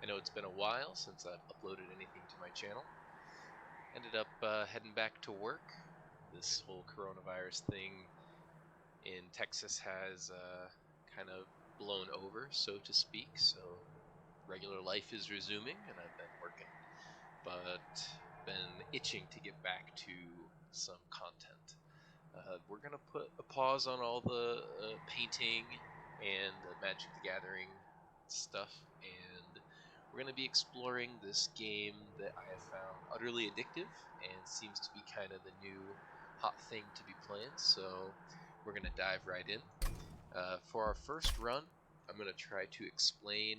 I know it's been a while since I've uploaded anything to my channel. Ended up heading back to work. This whole coronavirus thing in Texas has kind of blown over, so to speak, so regular life is resuming and I've been working, but been itching to get back to some content. We're going to put a pause on all the painting and the Magic the Gathering stuff, and we're going to be exploring this game that I have found utterly addictive and seems to be kind of the new hot thing to be playing, so we're going to dive right in. For our first run, I'm going to try to explain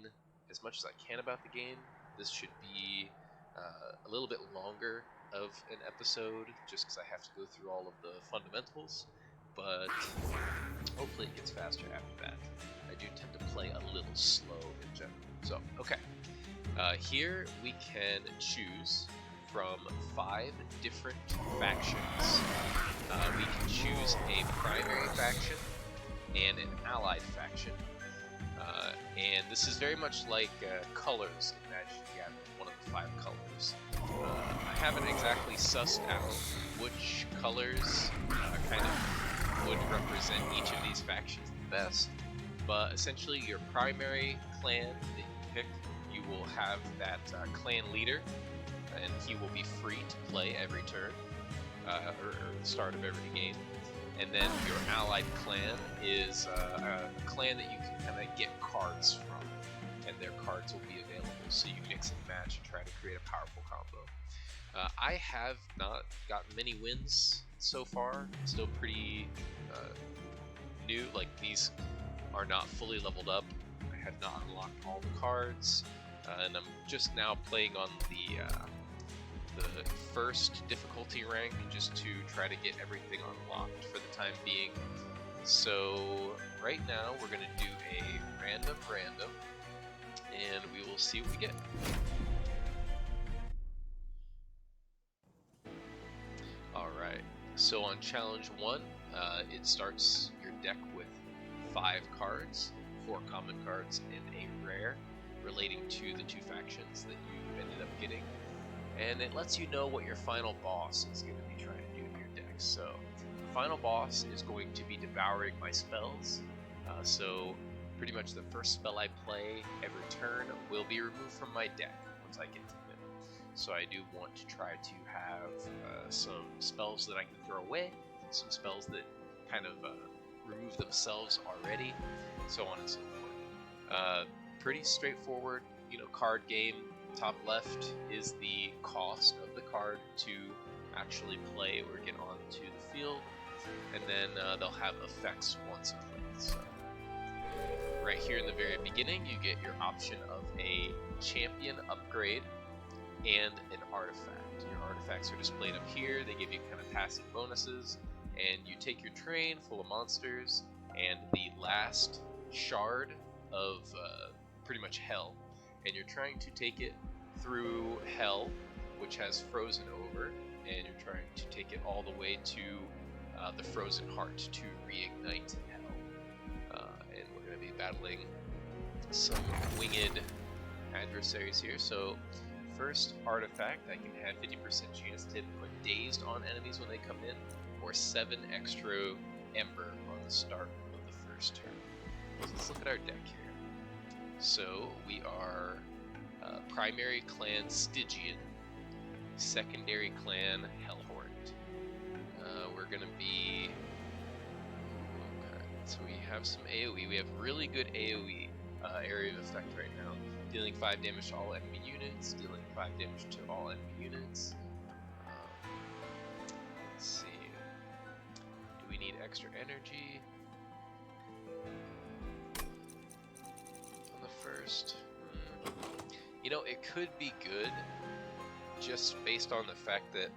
as much as I can about the game. This should be a little bit longer of an episode just because I have to go through all of the fundamentals, but hopefully it gets faster after that. I do tend to play a little slow in general. So, okay. Here we can choose from 5 different factions. We can choose a primary faction and an allied faction. And this is very much like colors in Magic the Gathering, one of the 5 colors. I haven't exactly sussed out which colors kind of would represent each of these factions the best, but essentially your primary clan that you pick, you will have that clan leader, and he will be free to play every turn, or the start of every game. And then your allied clan is a clan that you can kind of get cards from, and their cards will be available, so you mix and match and try to create a powerful combo. I have not gotten many wins so far, still pretty new, like these are not fully leveled up, I have not unlocked all the cards, and I'm just now playing on the first difficulty rank just to try to get everything unlocked for the time being. So right now we're going to do a random, and we will see what we get. Alright, so on challenge 1, it starts your deck with 5 cards, 4 common cards and a rare relating to the 2 factions that you ended up getting. And it lets you know what your final boss is going to be trying to do to your deck. So the final boss is going to be devouring my spells. So pretty much the first spell I play every turn will be removed from my deck once I get to him. So I do want to try to have some spells that I can throw away, some spells that kind of remove themselves already, so on and so forth. Pretty straightforward, card game. Top left is the cost of the card to actually play or get onto the field, and then they'll have effects once played. So right here in the very beginning, you get your option of a champion upgrade and an artifact. Your artifacts are displayed up here. They give you kind of passive bonuses, and you take your train full of monsters and the last shard of pretty much hell, and you're trying to take it through hell, which has frozen over, and you're trying to take it all the way to the frozen heart to reignite hell. And we're going to be battling some winged adversaries here. So first artifact, I can have 50% chance to put dazed on enemies when they come in, or 7 extra ember on the start of the first turn. So let's look at our deck here. So we are primary clan Stygian, secondary clan Hellhorn. We're gonna be... Okay, so we have some AoE. We have really good AoE, area of effect right now. Dealing 5 damage to all enemy units, dealing 5 damage to all enemy units. Let's see. Do we need extra energy? On the first... it could be good just based on the fact that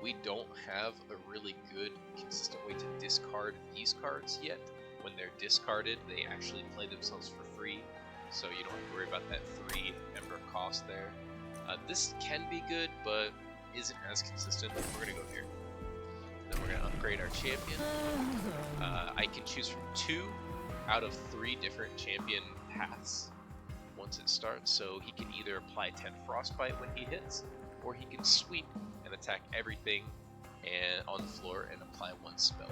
we don't have a really good, consistent way to discard these cards yet. When they're discarded, they actually play themselves for free, so you don't have to worry about that 3 ember cost there. This can be good, but isn't as consistent. We're going to go here. Then we're going to upgrade our champion. I can choose from 2 out of 3 different champion paths. once it starts, so he can either apply 10 frostbite when he hits, or he can sweep and attack everything and on the floor and apply 1 spell.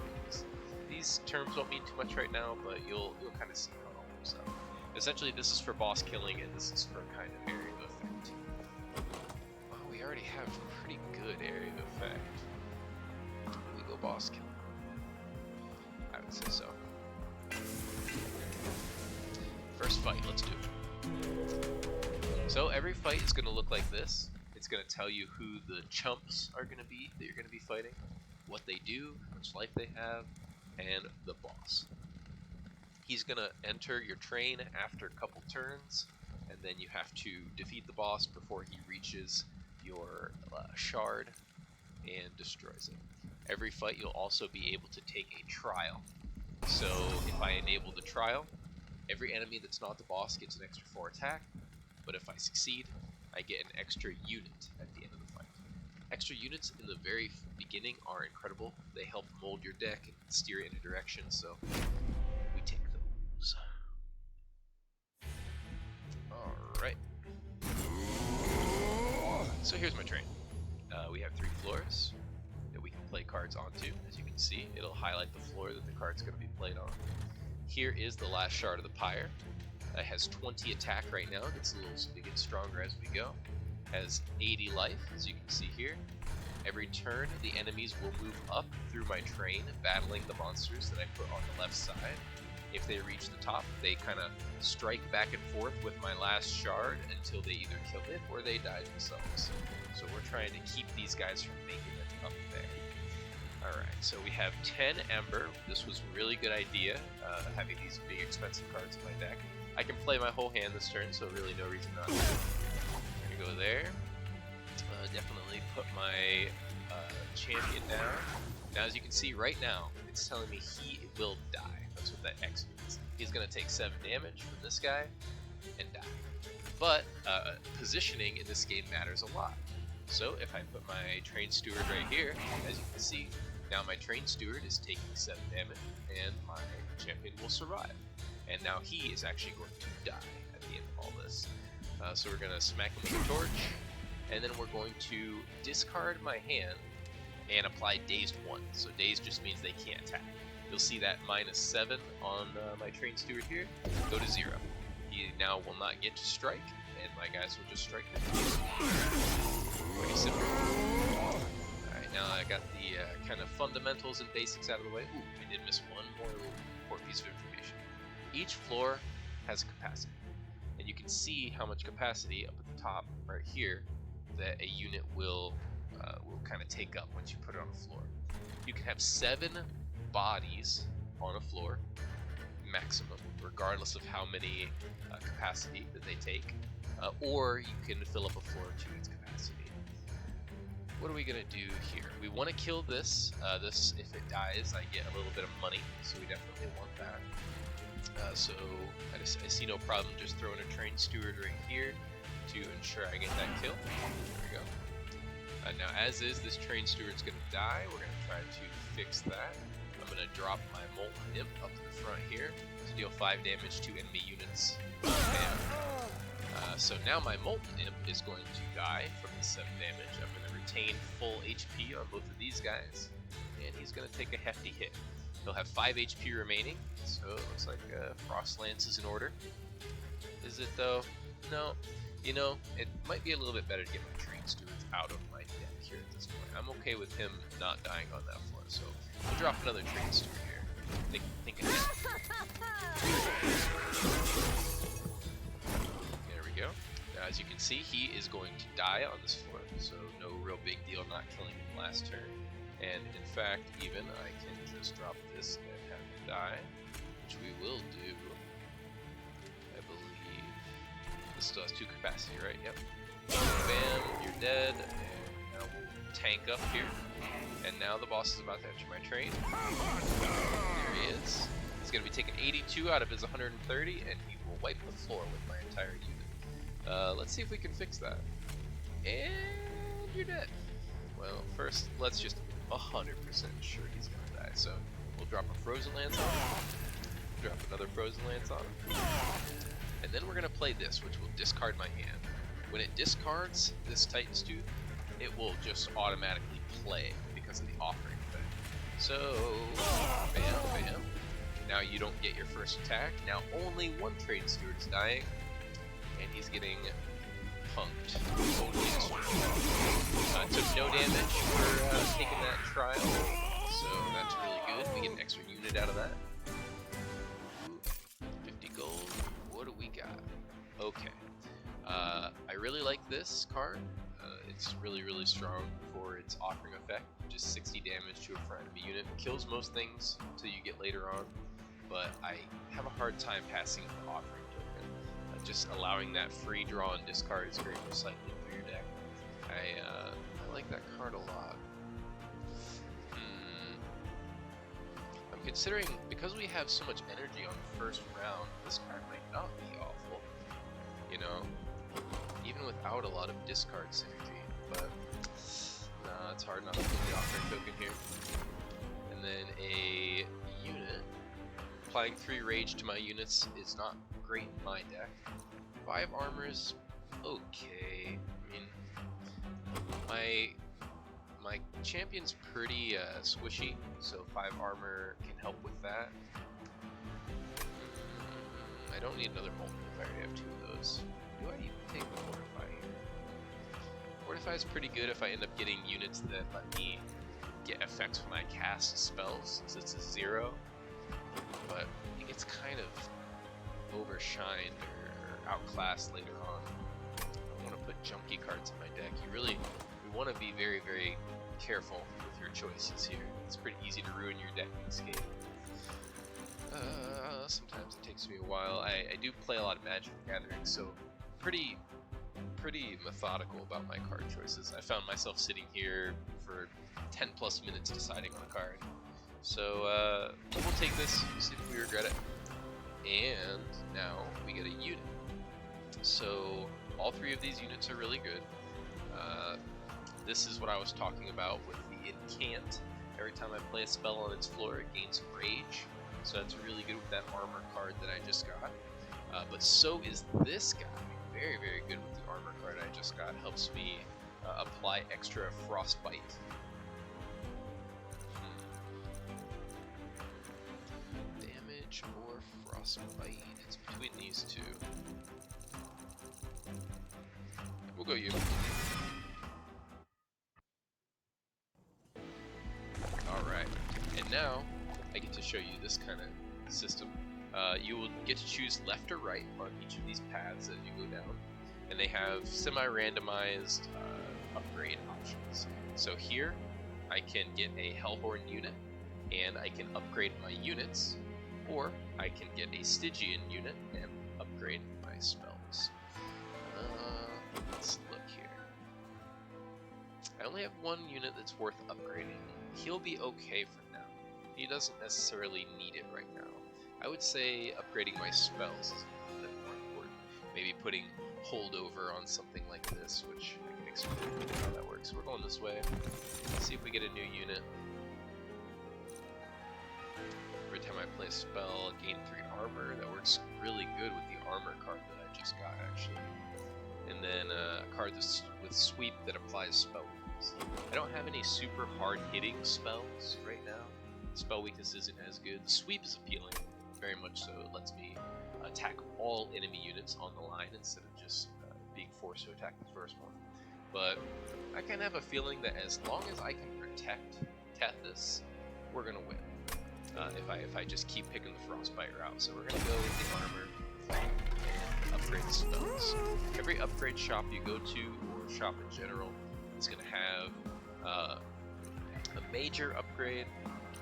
These terms don't mean too much right now, but you'll kind of see how it all works out. Essentially, this is for boss killing, and this is for kind of area of effect. Well, we already have a pretty good area of effect. We go boss killing. I would say so. First fight, let's do it. So every fight is going to look like this. It's going to tell you who the chumps are going to be that you're going to be fighting, what they do, how much life they have, and the boss. He's going to enter your train after a couple turns, and then you have to defeat the boss before he reaches your shard and destroys it. Every fight you'll also be able to take a trial. So if I enable the trial, every enemy that's not the boss gets an extra 4 attack, but if I succeed, I get an extra unit at the end of the fight. Extra units in the very beginning are incredible. They help mold your deck and steer it in a direction, so we take those. Alright. So here's my train. We have 3 floors that we can play cards onto. As you can see, it'll highlight the floor that the card's going to be played on. Here is the last shard of the pyre. It has 20 attack right now. It gets stronger as we go. Has 80 life, as you can see here. Every turn, the enemies will move up through my train, battling the monsters that I put on the left side. If they reach the top, they kind of strike back and forth with my last shard until they either kill it or they die themselves. So we're trying to keep these guys from making it up there. Alright, so we have 10 ember. This was a really good idea, having these big expensive cards in my deck. I can play my whole hand this turn, so really no reason not to. I'm gonna go there. Definitely put my champion down. Now as you can see right now, it's telling me he will die. That's what that X means. He's gonna take 7 damage from this guy and die. But positioning in this game matters a lot. So if I put my train steward right here, as you can see, now my train steward is taking 7 damage and my champion will survive. And now he is actually going to die at the end of all this. So we're going to smack him with a torch, and then we're going to discard my hand and apply Dazed 1. So Dazed just means they can't attack. You'll see that -7 on my train steward here go to 0. He now will not get to strike, and my guys will just strike him. Pretty simple. Alright, now I got the kind of fundamentals and basics out of the way. Ooh, I did miss one more little important piece of information. Each floor has a capacity, and you can see how much capacity up at the top right here that a unit will kind of take up once you put it on the floor. You can have 7 bodies on a floor maximum, regardless of how many capacity that they take, or you can fill up a floor to its capacity. What are we gonna do here? We want to kill this. This, if it dies, I get a little bit of money, so we definitely want that. So I see no problem just throwing a train steward right here to ensure I get that kill. There we go. Now as is, this train steward's going to die. We're going to try to fix that. I'm going to drop my Molten Imp up to the front here to deal 5 damage to enemy units. So now my Molten Imp is going to die from the 7 damage. I'm going to retain full HP on both of these guys, and he's going to take a hefty hit. He'll have 5 HP remaining, so it looks like Frost Lance is in order. Is it though? No. You know, it might be a little bit better to get my train stewards out of my deck here at this point. I'm okay with him not dying on that floor, so we'll drop another train steward here. Think ahead. There we go. Now, as you can see, he is going to die on this floor, so no real big deal not killing him last turn. And in fact, even I can just drop this and have him die, which we will do. I believe this still has 2 capacity, right? Yep. Bam, you're dead. And now we'll tank up here. And now the boss is about to enter my train. There he is. He's going to be taking 82 out of his 130, and he will wipe the floor with my entire unit. Let's see if we can fix that. And you're dead. Well, first, let's just 100% sure he's gonna die. So we'll drop a Frozen Lance on him. Drop another Frozen Lance on him. And then we're going to play this, which will discard my hand. When it discards this Titan's Tooth, it will just automatically play because of the offering effect. So, bam, bam. Now you don't get your first attack. Now only one Trading Steward is dying, and he's getting punked. Took no damage for taking that trial, so that's really good. We get an extra unit out of that. Ooh, 50 gold. What do we got? Okay. I really like this card. It's really, really strong for its offering effect. Just 60 damage to a front enemy unit. Kills most things until you get later on, but I have a hard time passing the offering token. Just allowing that free draw and discard is great recycling through your deck. I like that card a lot. I'm considering, because we have so much energy on the first round, this card might not be awful. You know, even without a lot of discard synergy, but nah, it's hard not to put the offering token here. And then a unit. Applying 3 rage to my units is not great in my deck. 5 armors, okay. I mean, my champion's pretty squishy, so 5 armor can help with that. I don't need another multiplier, I already have 2 of those. Do I even take the Fortify here? Fortify is pretty good if I end up getting units that let me get effects when I cast spells, since it's a 0. But it gets kind of overshined or outclassed later on. I don't want to put junky cards in my deck. We want to be very, very careful with your choices here. It's pretty easy to ruin your deck landscape. Sometimes it takes me a while. I do play a lot of Magic the Gathering, so pretty methodical about my card choices. I found myself sitting here for 10 plus minutes deciding on a card. So we'll take this, see if we regret it. And now we get a unit. So all 3 of these units are really good. This is what I was talking about with the incant. Every time I play a spell on its floor, it gains rage. So that's really good with that armor card that I just got. But so is this guy. Very, very good with the armor card I just got. Helps me apply extra frostbite. Damage or frostbite. It's between these 2. We'll go you. Alright. And now I get to show you this kind of system. You will get to choose left or right on each of these paths as you go down, and they have semi-randomized upgrade options. So here, I can get a Hellhorn unit, and I can upgrade my units, or I can get a Stygian unit and upgrade my spells. Let's look here. I only have 1 unit that's worth upgrading. He'll be okay for now. He doesn't necessarily need it right now. I would say upgrading my spells is a little bit more important. Maybe putting holdover on something like this, which I can explain how that works. So we're going this way. Let's see if we get a new unit. Every time I play a spell, I gain 3 armor. That works really good with the armor card that I just got, actually. And then a card with sweep that applies spell weakness. I don't have any super hard-hitting spells right now. Spell weakness isn't as good. The sweep is appealing, very much so. It lets me attack all enemy units on the line instead of just being forced to attack the first one. But I kind of have a feeling that as long as I can protect Tethys, we're gonna win. If I just keep picking the frostbite route, so we're gonna go with the armor and upgrade the spells. Every upgrade shop you go to, or shop in general, is gonna have a major upgrade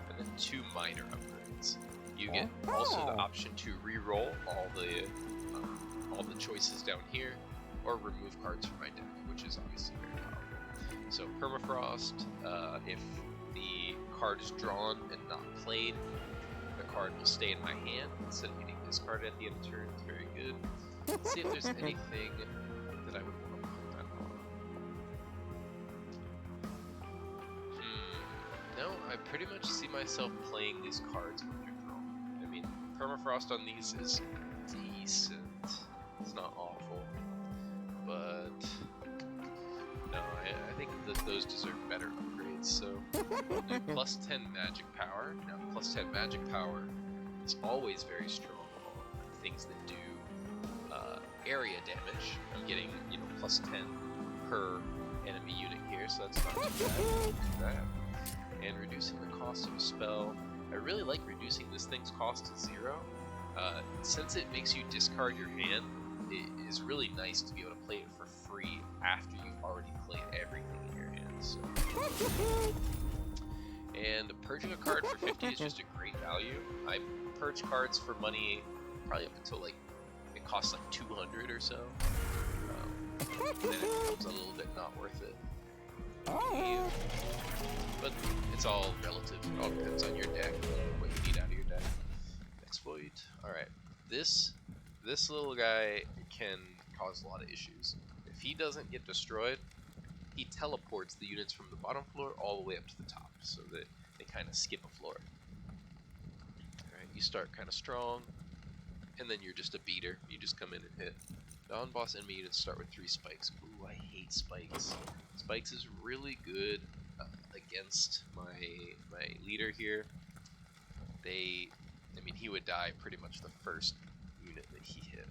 and then 2 minor upgrades. You get also the option to re-roll all the choices down here, or remove cards from my deck, which is obviously very powerful. So permafrost, if the card is drawn and not played, the card will stay in my hand instead of getting discarded at the end of turn. It's very good. Let's see if there's anything that I would want to put that on. No, I pretty much see myself playing these cards when they're drawn. I mean, permafrost on these is decent. It's not awful, but no, I think that those deserve better upgrades. So we'll do plus 10 magic power. Now, plus 10 magic power is always very strong on things that do area damage. I'm getting, you know, plus 10 per enemy unit here, so that's not too bad. We'll do that. And reducing the cost of a spell. I really like reducing this thing's cost to 0. Since it makes you discard your hand, it is really nice to be able to play it for free after you've already played everything in your hand. So. And purging a card for 50 is just a great value. I purge cards for money probably up until like it costs like 200 or so. Then it becomes a little bit not worth it. But it's all relative. It all depends on your deck, what you need out of your deck. Exploit. Alright. This little guy can cause a lot of issues. If he doesn't get destroyed, he teleports the units from the bottom floor all the way up to the top, so that they kind of skip a floor. Alright, you start kind of strong, and then you're just a beater. You just come in and hit. Non-boss enemy units start with 3 spikes. Ooh, I hate spikes. Spikes is really good against my leader here. I mean, he would die pretty much the first unit that he hit.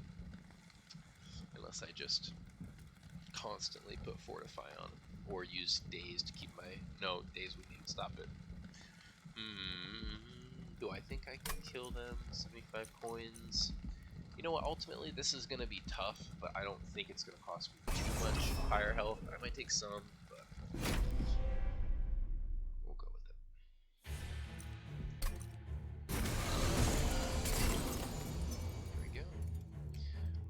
Unless I just constantly put Fortify on him. Or use Daze to keep my... No, Daze would even stop it. Do I think I can kill them? 75 coins. You know what, ultimately this is going to be tough, but I don't think it's going to cost me too much higher health. I might take some, but we'll go with it. Here we go.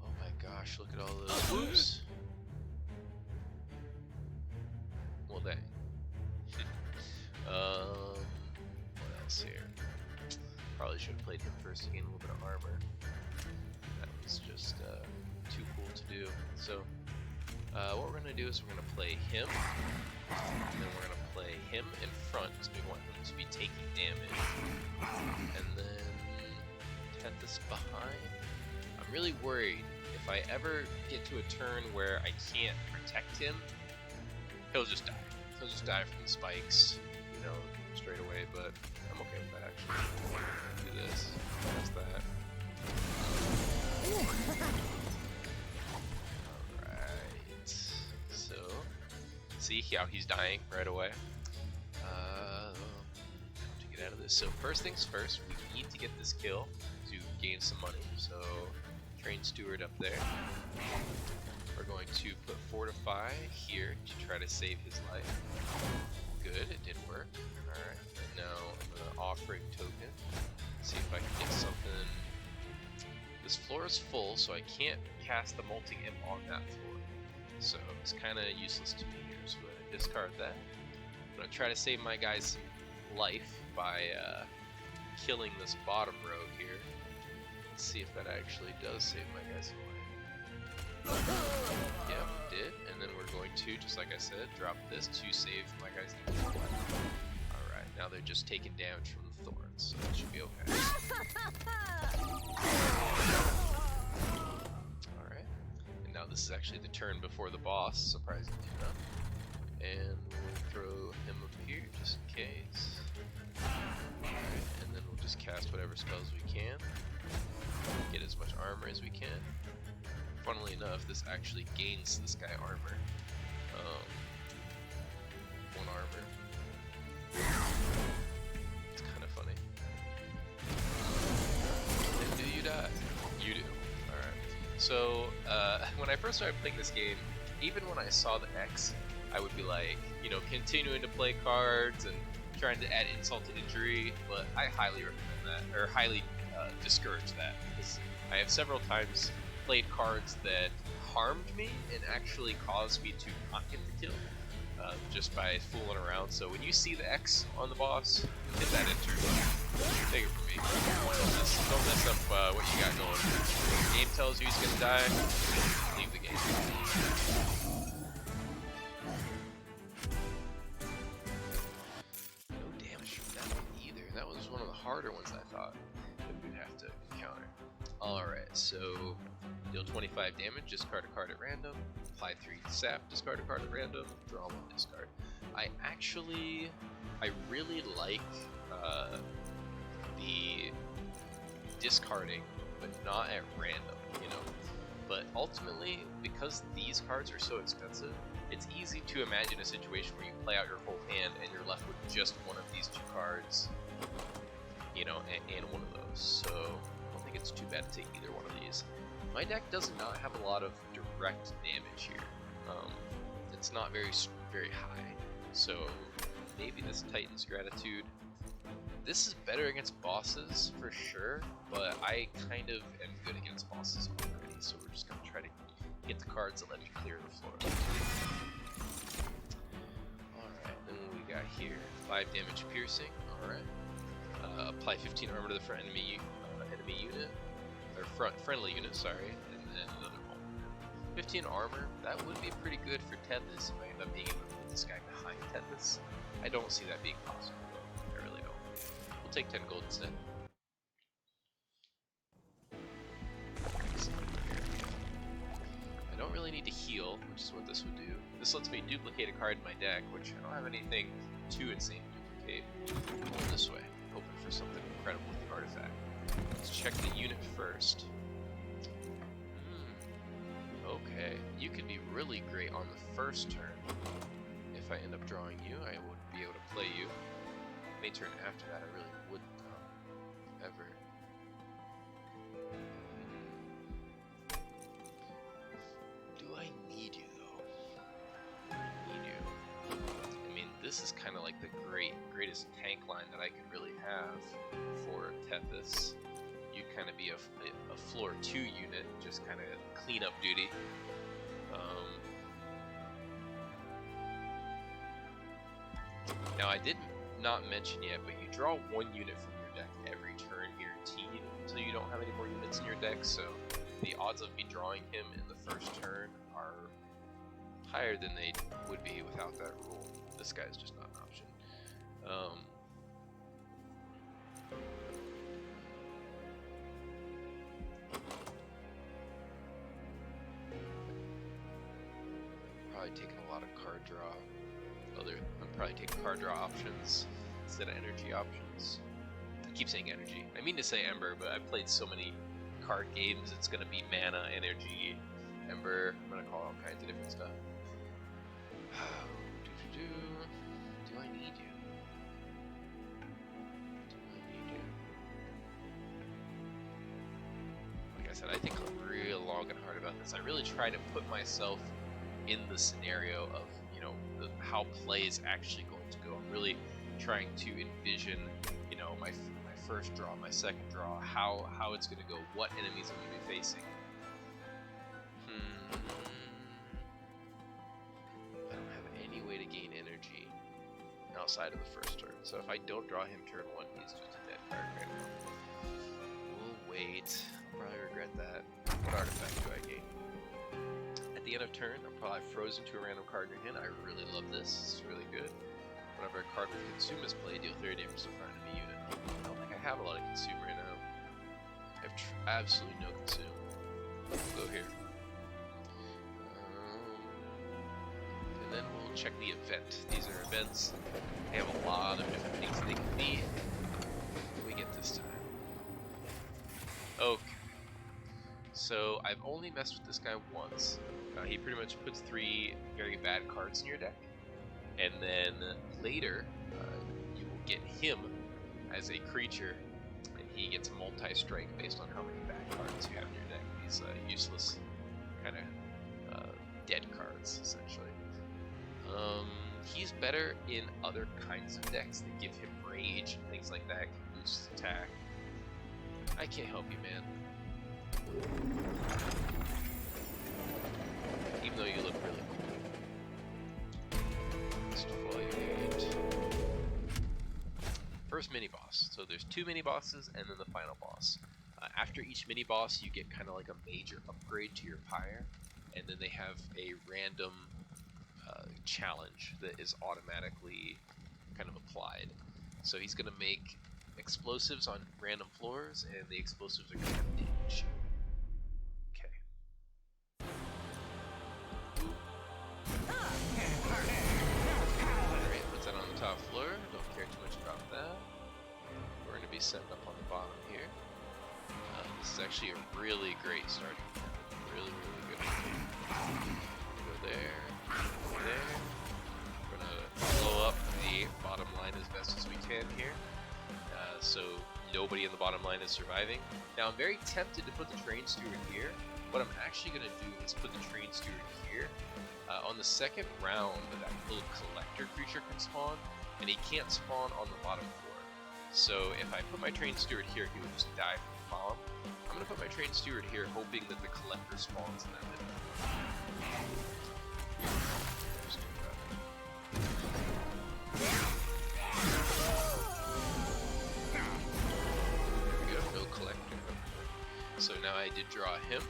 Oh my gosh, look at all those moves. Well, dang. What else here? Probably should have played him first to gain a little bit of armor. That was just too cool to do. So what we're going to do is we're going to play him, and then we're going to play him in front because we want him to be taking damage, and then Tethys behind. I'm really worried if I ever get to a turn where I can't protect him, he'll just die. He'll just die from the spikes, you know, straight away, but I'm okay with that actually. Do this, that's that. Alright, so, see how he's dying right away? How to get out of this? So first things first, we need to get this kill to gain some money, so train steward up there. We're going to put Fortify here to try to save his life. Good, it did work. Alright, now I'm going to offering token, see if I can get something. This floor is full, so I can't cast the molting imp on that floor. So it's kind of useless to me here, so I'm going to discard that. I'm going to try to save my guy's life by killing this bottom row here. Let's see if that actually does save my guy's life. Yep, did. And then we're going to, just like I said, drop this to save my guy's life. Alright, now they're just taking damage from the thorns, so that should be okay. Alright, and now this is actually the turn before the boss, surprisingly enough. And we'll throw him up here, just in case. Alright, and then we'll just cast whatever spells we can. Get as much armor as we can. Funnily enough, this actually gains this guy armor. 1 armor. It's kind of funny. And do you die? You do. Alright. So, when I first started playing this game, even when I saw the X, I would be like, you know, continuing to play cards and trying to add insult to injury, but I highly recommend that, or highly discourage that, because I have several times played cards that harmed me and actually caused me to not get the kill just by fooling around. So when you see the X on the boss, hit that enter. Take it from me. Don't mess up what you got going. When the game tells you he's gonna die, leave the game. No damage from that one either. That was one of the harder ones I thought that we'd have to encounter. Alright, so Deal 25 damage, discard a card at random, apply 3 sap, discard a card at random, draw 1, discard. I really like the discarding, but not at random, you know. But ultimately, because these cards are so expensive, it's easy to imagine a situation where you play out your whole hand and you're left with just one of these 2 cards, you know, and one of those. So I don't think it's too bad to take either one of these. My deck does not have a lot of direct damage here. It's not very high. So maybe this Titan's Gratitude. This is better against bosses for sure, but I kind of am good against bosses already, so we're just gonna try to get the cards that let me clear the floor. Alright, then what we got here? 5 damage piercing, alright. Apply 15 armor to the front enemy unit, or friendly unit, sorry, and then another one. 15 armor, that would be pretty good for Tethys if I end up being able to put this guy behind Tethys. I don't see that being possible though, I really don't. We'll take 10 gold instead. I don't really need to heal, which is what this would do. This lets me duplicate a card in my deck, which I don't have anything too insane to duplicate. Go this way, hoping for something incredible with the artifact. Let's check the unit first. Okay, you could be really great on the first turn. If I end up drawing you, I would be able to play you. Any turn after that, I really wouldn't, ever. Do I need you, though? I need you. I mean, this is kind of like the greatest tank line that I could really have for Tethys. You'd kind of be a floor 2 unit, just kind of cleanup duty. Now I did not mention yet, but you draw 1 unit from your deck every turn guaranteed until you don't have any more units in your deck, so the odds of me drawing him in the first turn are higher than they would be without that rule. This guy's just not an option. Probably taking a lot of card draw. I'm probably taking card draw options instead of energy options. I keep saying energy. I mean to say ember, but I've played so many card games, it's gonna be mana, energy, ember. I'm gonna call all kinds of different stuff. Do I need you? Do I need you? Like I said, I think real long and hard about this. I really try to put myself in the scenario of, you know, how play is actually going to go. I'm really trying to envision, you know, my first draw, my second draw, how it's going to go, what enemies I'm going to be facing. I don't have any way to gain energy outside of the first turn. So if I don't draw him turn 1, he's just a dead card right now. We'll wait. I'll probably regret that. What artifact do I gain? At the end of turn, I'm probably frozen to a random card in your hand. I really love this. It's really good. Whenever a card with Consume is played, deal 30 damage to the front enemy unit. I don't think I have a lot of Consume right now. I have absolutely no Consume. We'll go here. And then we'll check the event. These are events. They have a lot of different things they can be. What do we get this time? Okay. So I've only messed with this guy once. He pretty much puts 3 very bad cards in your deck, and then later you will get him as a creature, and he gets multi-strike based on how many bad cards you have in your deck. These useless kind of dead cards, essentially. He's better in other kinds of decks that give him rage and things like that, can boost his attack. I can't help you, man. Even though you look really cool. Exfoliate. First mini boss. So there's 2 mini bosses and then the final boss. After each mini boss, you get kind of like a major upgrade to your pyre, and then they have a random challenge that is automatically kind of applied. So he's going to make explosives on random floors, and the explosives are going to have damage. Okay. be setting up on the bottom here. This is actually a really great starting point. Really, really good. Go there. Go there. We're gonna blow up the bottom line as best as we can here. So nobody in the bottom line is surviving. Now I'm very tempted to put the train steward here. What I'm actually going to do is put the train steward here. On the second round, that little collector creature can spawn, and he can't spawn on the bottom floor. So if I put my train steward here, he would just die from the bomb. I'm going to put my train steward here, hoping that the collector spawns in that middle. So now I did draw him.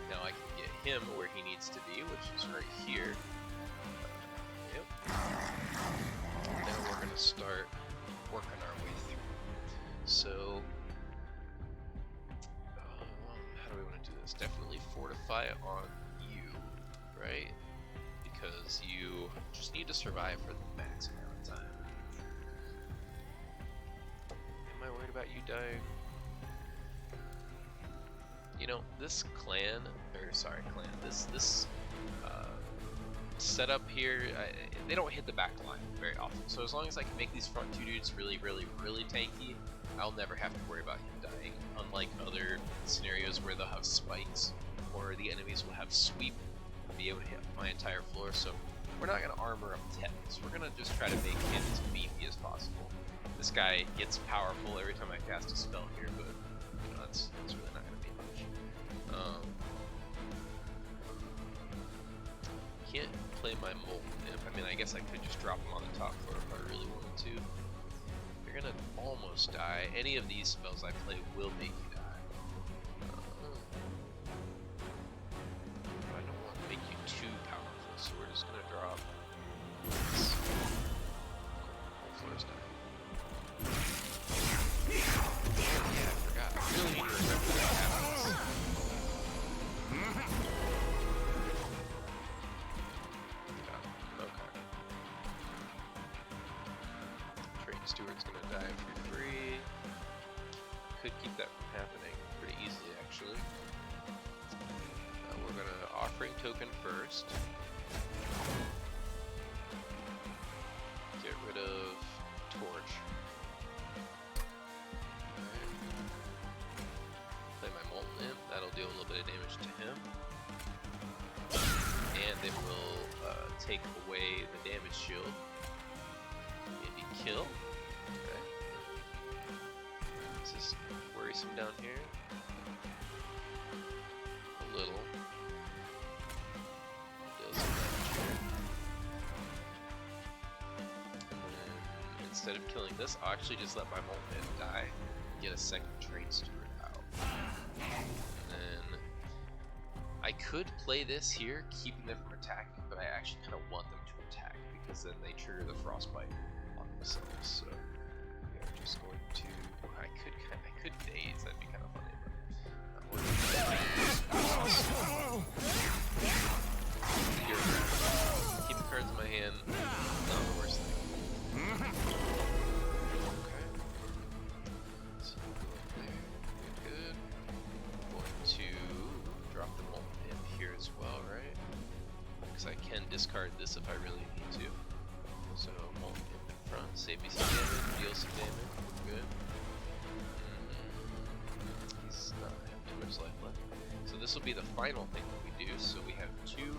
Now I can get him where he needs to be, which is right here. Yep. Now we're going to start working our way through. So, how do we want to do this? Definitely fortify on you, right? Because you just need to survive for the max amount of time. Am I worried about you dying? You know, this this setup here, they don't hit the back line very often. So as long as I can make these front two dudes really, really, really tanky, I'll never have to worry about him dying. Unlike other scenarios where they'll have spikes, or the enemies will have sweep and be able to hit my entire floor. So we're not going to armor up Tethys. We're going to just try to make him as beefy as possible. This guy gets powerful every time I cast a spell here, but you know, that's really not going to be much. Can't play my Molten Imp. I mean, I guess I could just drop him on the top floor if I really wanted to. You're gonna almost die. Any of these spells I play will make you die. I don't want to make you too powerful, so we're just gonna drop this. Whole floor's dying. Yeah, I forgot. I really need to remember that happens. Steward's gonna die for free. Could keep that from happening pretty easily, actually. We're gonna offering token first. Get rid of torch. Right. Play my Molten Imp. That'll deal a little bit of damage to him, and it will take away the damage shield. Maybe kill. Okay. Is this worrisome down here? A little. Deal some damage here. And then instead of killing this, I'll actually just let my Molten Imp die and get a second train steward out. And then I could play this here, keeping them from attacking, but I actually kind of want them to attack because then they trigger the frostbite on themselves. So we are just going to. I could daze. That'd be kind of funny. But keep the cards in my hand. Not the worst thing. Okay. So go up there. Good. I'm going to drop the Molten Imp here as well, right? Because I can discard this if I really need to. So Molten Imp in front, save me some damage, deal some damage, good. He's not have too much life left. So this will be the final thing that we do. So we have 2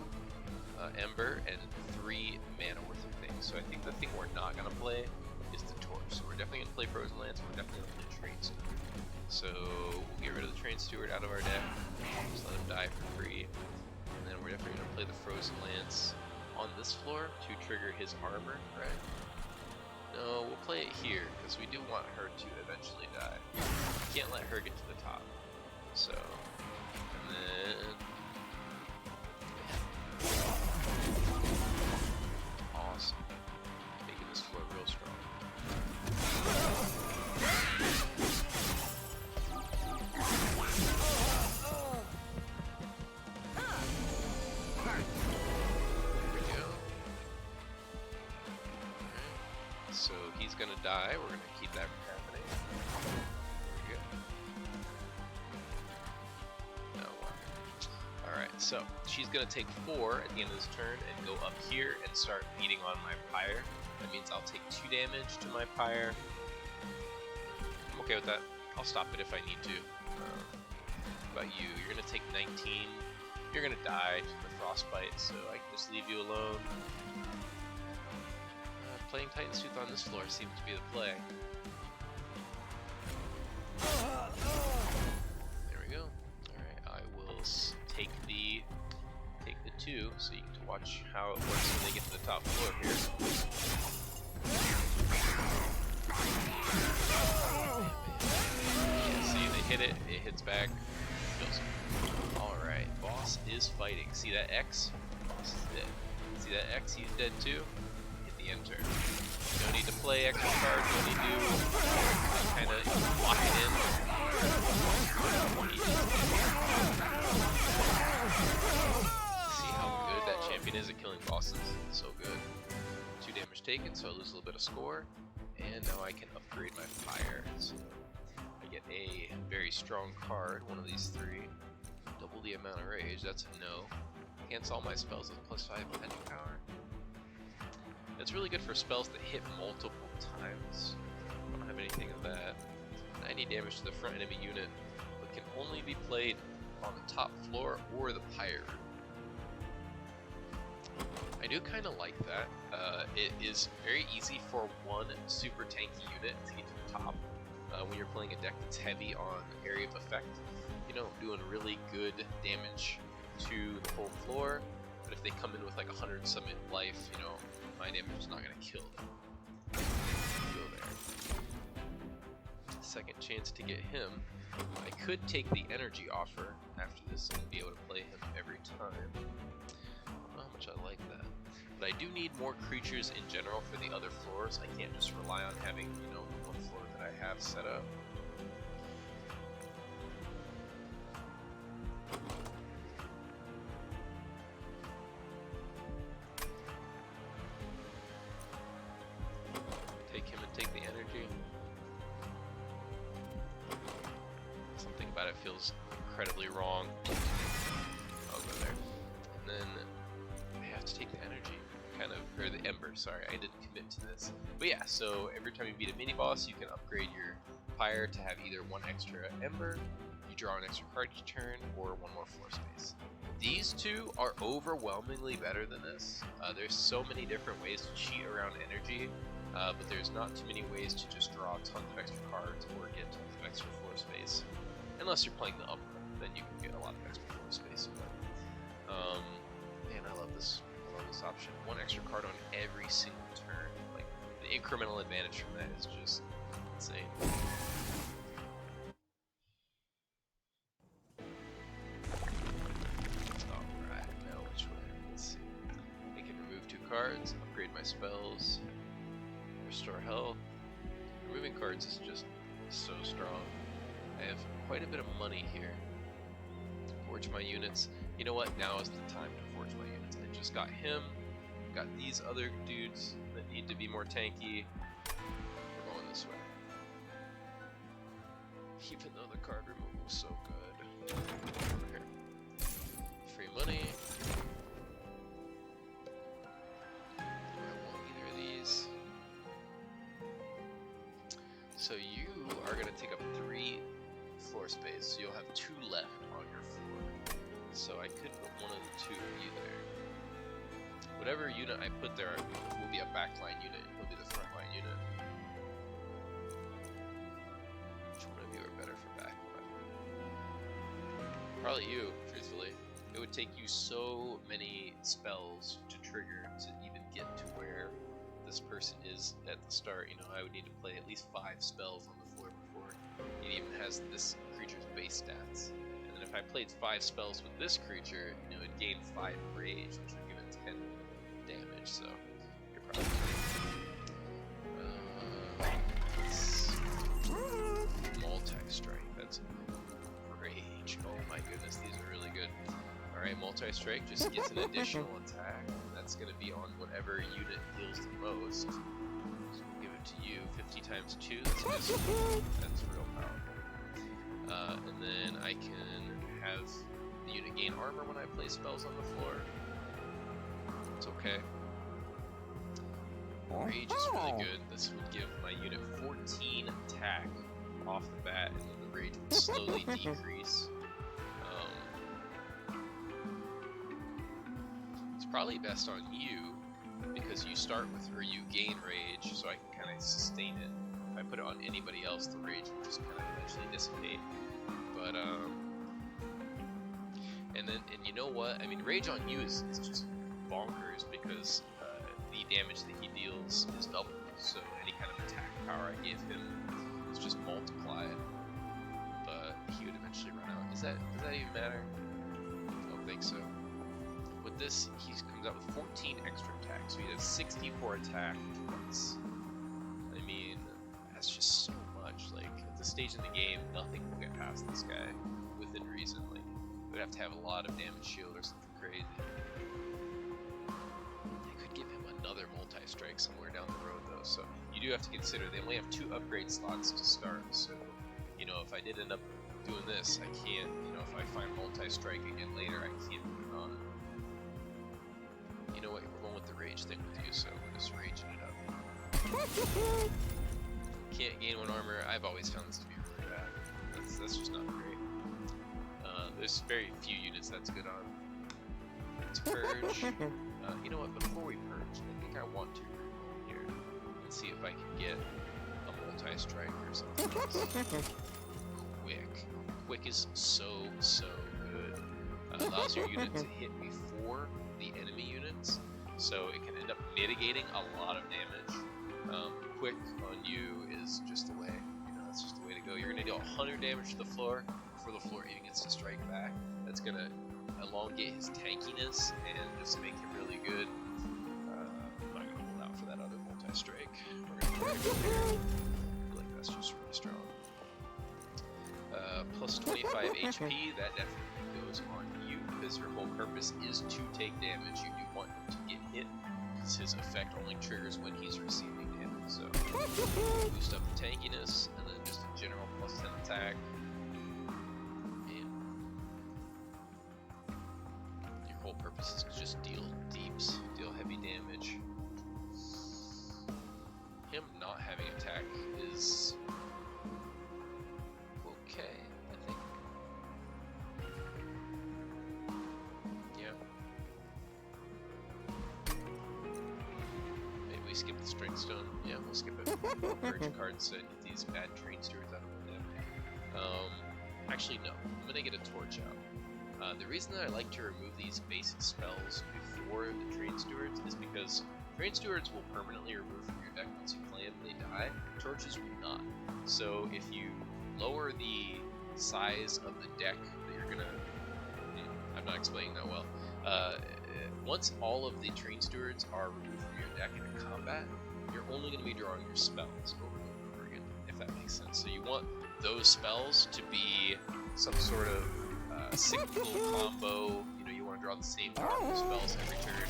ember and 3 mana worth of things. So I think the thing we're not gonna play is the torch. So we're definitely gonna play Frozen Lance, and we're definitely gonna play Train Steward. So we'll get rid of the Train Steward out of our deck, just let him die for free. And then we're definitely gonna play the Frozen Lance on this floor to trigger his armor, right? No, we'll play it here, because we do want her to eventually die. We can't let her get to the top. So, and then... Awesome. Making this floor real strong. So he's gonna die, we're gonna keep that from happening. So she's going to take 4 at the end of this turn and go up here and start beating on my pyre. That means I'll take 2 damage to my pyre. I'm okay with that. I'll stop it if I need to. What about you? You're going to take 19. You're going to die to the frostbite, so I can just leave you alone. Playing Titan's Tooth on this floor seems to be the play. There we go. Alright, I will take the 2 so you can watch how it works when they get to the top floor here. Yeah, see, they hit it, it hits back, kills him. Alright, boss is fighting. See that X? Boss is dead. See that X? He's dead too. Hit the end turn. No need to play extra cards, no need to kind of lock it in. See how good that champion is at killing bosses? So good. 2 damage taken, so I lose a little bit of score. And now I can upgrade my pyre. So I get a very strong card, one of these 3. Double the amount of rage, that's a no. Cancel all my spells with +5 pending power. It's really good for spells that hit multiple times. I don't have anything of that. 90 damage to the front enemy unit, but can only be played on the top floor or the pyre. I do kind of like that. It is very easy for one super tanky unit to get to the top. When you're playing a deck that's heavy on area of effect, you know, doing really good damage to the whole floor. But if they come in with like 100 some life, you know, my damage is not going to kill them. Go there. Second chance to get him. I could take the energy offer after this and be able to play him every time. I don't know how much I like that. But I do need more creatures in general for the other floors. I can't just rely on having, you know, the one floor that I have set up. Take him and take the energy. Something about it feels incredibly wrong. I'll go there. And then I have to take the energy. Kind of, or the ember, sorry, I didn't commit to this. But yeah, so every time you beat a mini boss, you can upgrade your pyre to have either 1 extra ember, you draw an extra card each turn, or 1 more floor space. These 2 are overwhelmingly better than this. There's so many different ways to cheat around energy, but there's not too many ways to just draw tons of extra cards or get tons of extra floor space. Unless you're playing the upper, then you can get a lot of extra floor space. But, man, I love this. This option. 1 extra card on every single turn. Like, the incremental advantage from that is just insane. Alright, now which way? Let's see. I can remove 2 cards, upgrade my spells, restore health. Removing cards is just so strong. I have quite a bit of money here. Forge my units. You know what? Now is the time to forge my units. I just got him. Got these other dudes that need to be more tanky. We're going this way. Even though the card removal is so good. Here. Free money. Do I want either of these? So you are going to take up 3 floor space. So you'll have 2 left on your floor. So I could put one of the 2 of you there. Whatever unit I put there will be a backline unit. It will be the frontline unit. Which one of you are better for backline? Probably you, truthfully. It would take you so many spells to trigger to even get to where this person is at the start. You know, I would need to play at least 5 spells on the floor before it even has this creature's base stats. And then if I played 5 spells with this creature, you know, it'd gain 5 rage, which would give it 10 damage, so you're probably multi-strike, that's rage. Oh my goodness, these are really good. Alright, multi-strike just gets an additional attack. That's going to be on whatever unit deals the most. So we'll give it to you. 50 times 2, that's real powerful. And then I can have the unit gain armor when I place spells on the floor. It's okay. Rage is really good. This would give my unit 14 attack off the bat, and then the rage would slowly decrease. It's probably best on you because you start with, or you gain rage, so I can kind of sustain it. If I put it on anybody else, the rage would just kind of eventually dissipate. But and you know what? I mean, rage on you is just bonkers because the damage that he deals is doubled. So any kind of attack power I give him is just multiplied. But he would eventually run out. Does that even matter? I don't think so. With this, he comes out with 14 extra attacks, so he has 64 attack twice. I mean, that's just so much. Like, at this stage in the game, nothing will get past this guy within reason. Like, he would have to have a lot of damage shield or something crazy. I could give him another multi-strike somewhere down the road, though, so you do have to consider they only have 2 upgrade slots to start, so, you know, if I did end up doing this, I can't, you know, if I find multi-strike again later, I can't put it on. You know what, we're going with the rage thing with you, so we're just raging it up. Can't gain 1 armor. I've always found this to be really bad. That's just not great. There's very few units that's good on. Let's purge. You know what, before we purge, I think I want to reroll here and see if I can get a multi-strike or something else. Quick is so good. Allows your unit to hit before the enemy units, so it can end up mitigating a lot of damage. Quick on you is just the way. You know, that's just the way to go. You're gonna deal 100 damage to the floor before the floor even gets to strike back. That's gonna elongate his tankiness and just make him really good. I'm not gonna hold out for that other multi-strike. We're gonna try it here. I feel like that's just really strong. Plus 25 HP, that definitely goes on you, because your whole purpose is to take damage. You do want him to get hit, because his effect only triggers when he's receiving damage. So, boost up the tankiness, and then just a general plus 10 attack. And your whole purpose is to just deal deeps, deal heavy damage. Him not having attack is okay, I think. Yeah. Maybe we skip the strength stone. Yeah, we'll skip it. We'll purge a card instead. Get these bad train stewards out of them. Actually, no. I'm gonna get a torch out. The reason that I like to remove these basic spells before the train stewards is because train stewards will permanently remove from your deck once you play them and they die. Torches will not. So if you lower the size of the deck that you're gonna... I'm not explaining that well. Once all of the train stewards are removed from your deck in combat, you're only going to be drawing your spells over and over again, if that makes sense. So you want those spells to be some sort of cyclical combo. You know, you want to draw the same powerful spells every turn.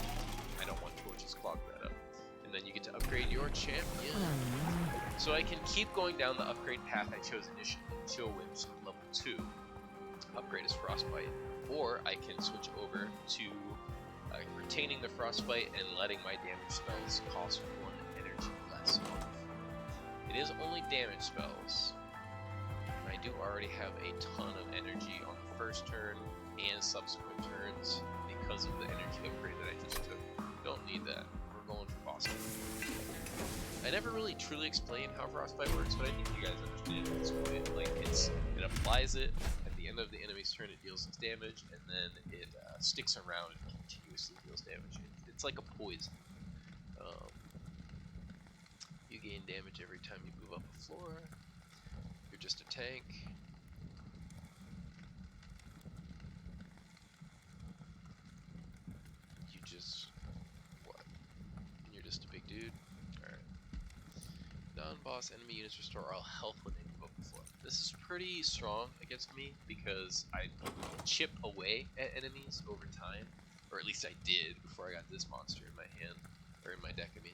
I don't want torches clog that up. And then you get to upgrade your champion. So I can keep going down the upgrade path I chose initially, Chill Whips level 2. Upgrade is Frostbite. Or I can switch over to retaining the Frostbite and letting my damage spells cost 1 energy less. It is only damage spells. And I do already have a ton of energy on the first turn and subsequent turns because of the energy upgrade that I just took. Don't need that. We're going for boss. I never really truly explained how Frostbite works, but I think you guys understand it this way. Like, it applies it at the end of the enemy's turn, it deals its damage, and then it sticks around and continuously deals damage. It's like a poison. You gain damage every time you move up a floor. You're just a tank. You just... what? And you're just a big dude? Alright. Non-boss enemy units restore all health when they move up the floor. This is pretty strong against me because I chip away at enemies over time, or at least I did before I got this monster in my hand, or in my deck, I mean.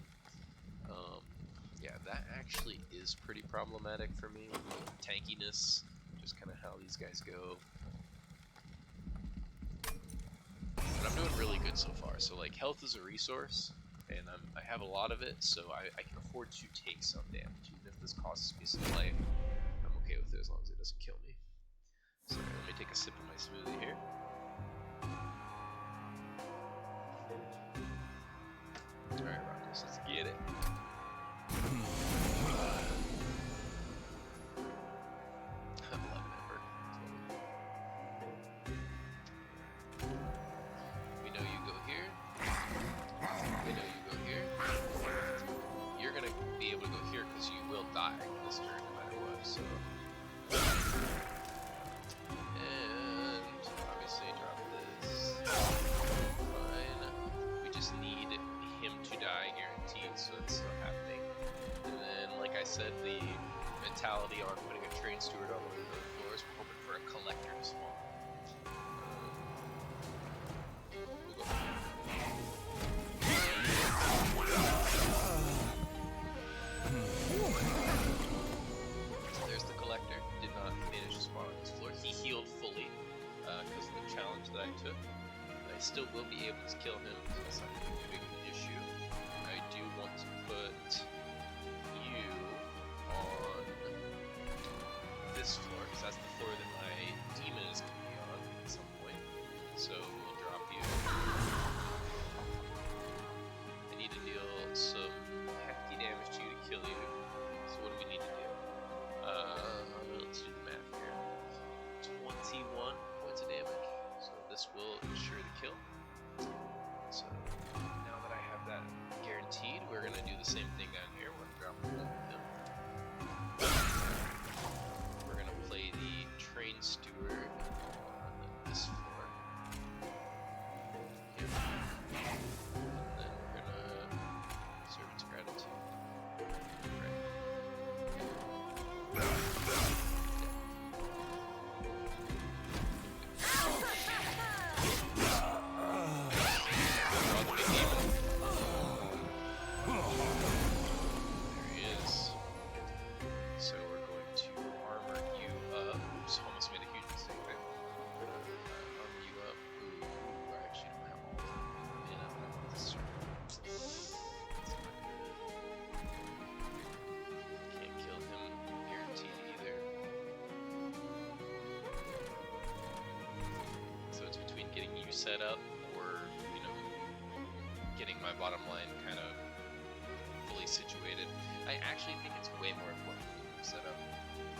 Yeah, that actually is pretty problematic for me. Tankiness, just kind of how these guys go. But I'm doing really good so far. So like health is a resource, and I have a lot of it, so I can afford to take some damage, even if this costs me some life. I'm okay with it as long as it doesn't kill me. So let me take a sip of my smoothie here. Alright, Rockus, let's get it. I love ember. We know you go here. We know you go here. You're gonna be able to go here because you will die this turn no matter what, so. And obviously drop this. Fine. We just need him to die guaranteed, so it's still happening. And then, like I said, the mentality on putting a train steward on one of the floors, we're hoping for a collector to spawn. We'll go there's the collector. Did not manage to spawn on this floor. He healed fully because of the challenge that I took. I still will be able to kill him, so that's not going to be a big issue. I do want to put you on this floor, because that's the floor that my demon is going to be on at some point. So we'll drop you. I need to deal some hefty damage to you to kill you. So what do we need to do? Let's do the math here. 21 points of damage. So this will ensure the kill. So now that I have that guaranteed, we're going to do the same thing down here. We're going to drop one of them. We're going to play the train steward on this floor. Here. And then we're going to serve its gratitude. Right. Set up, or getting my bottom line kind of fully situated. I actually think it's way more important to set up,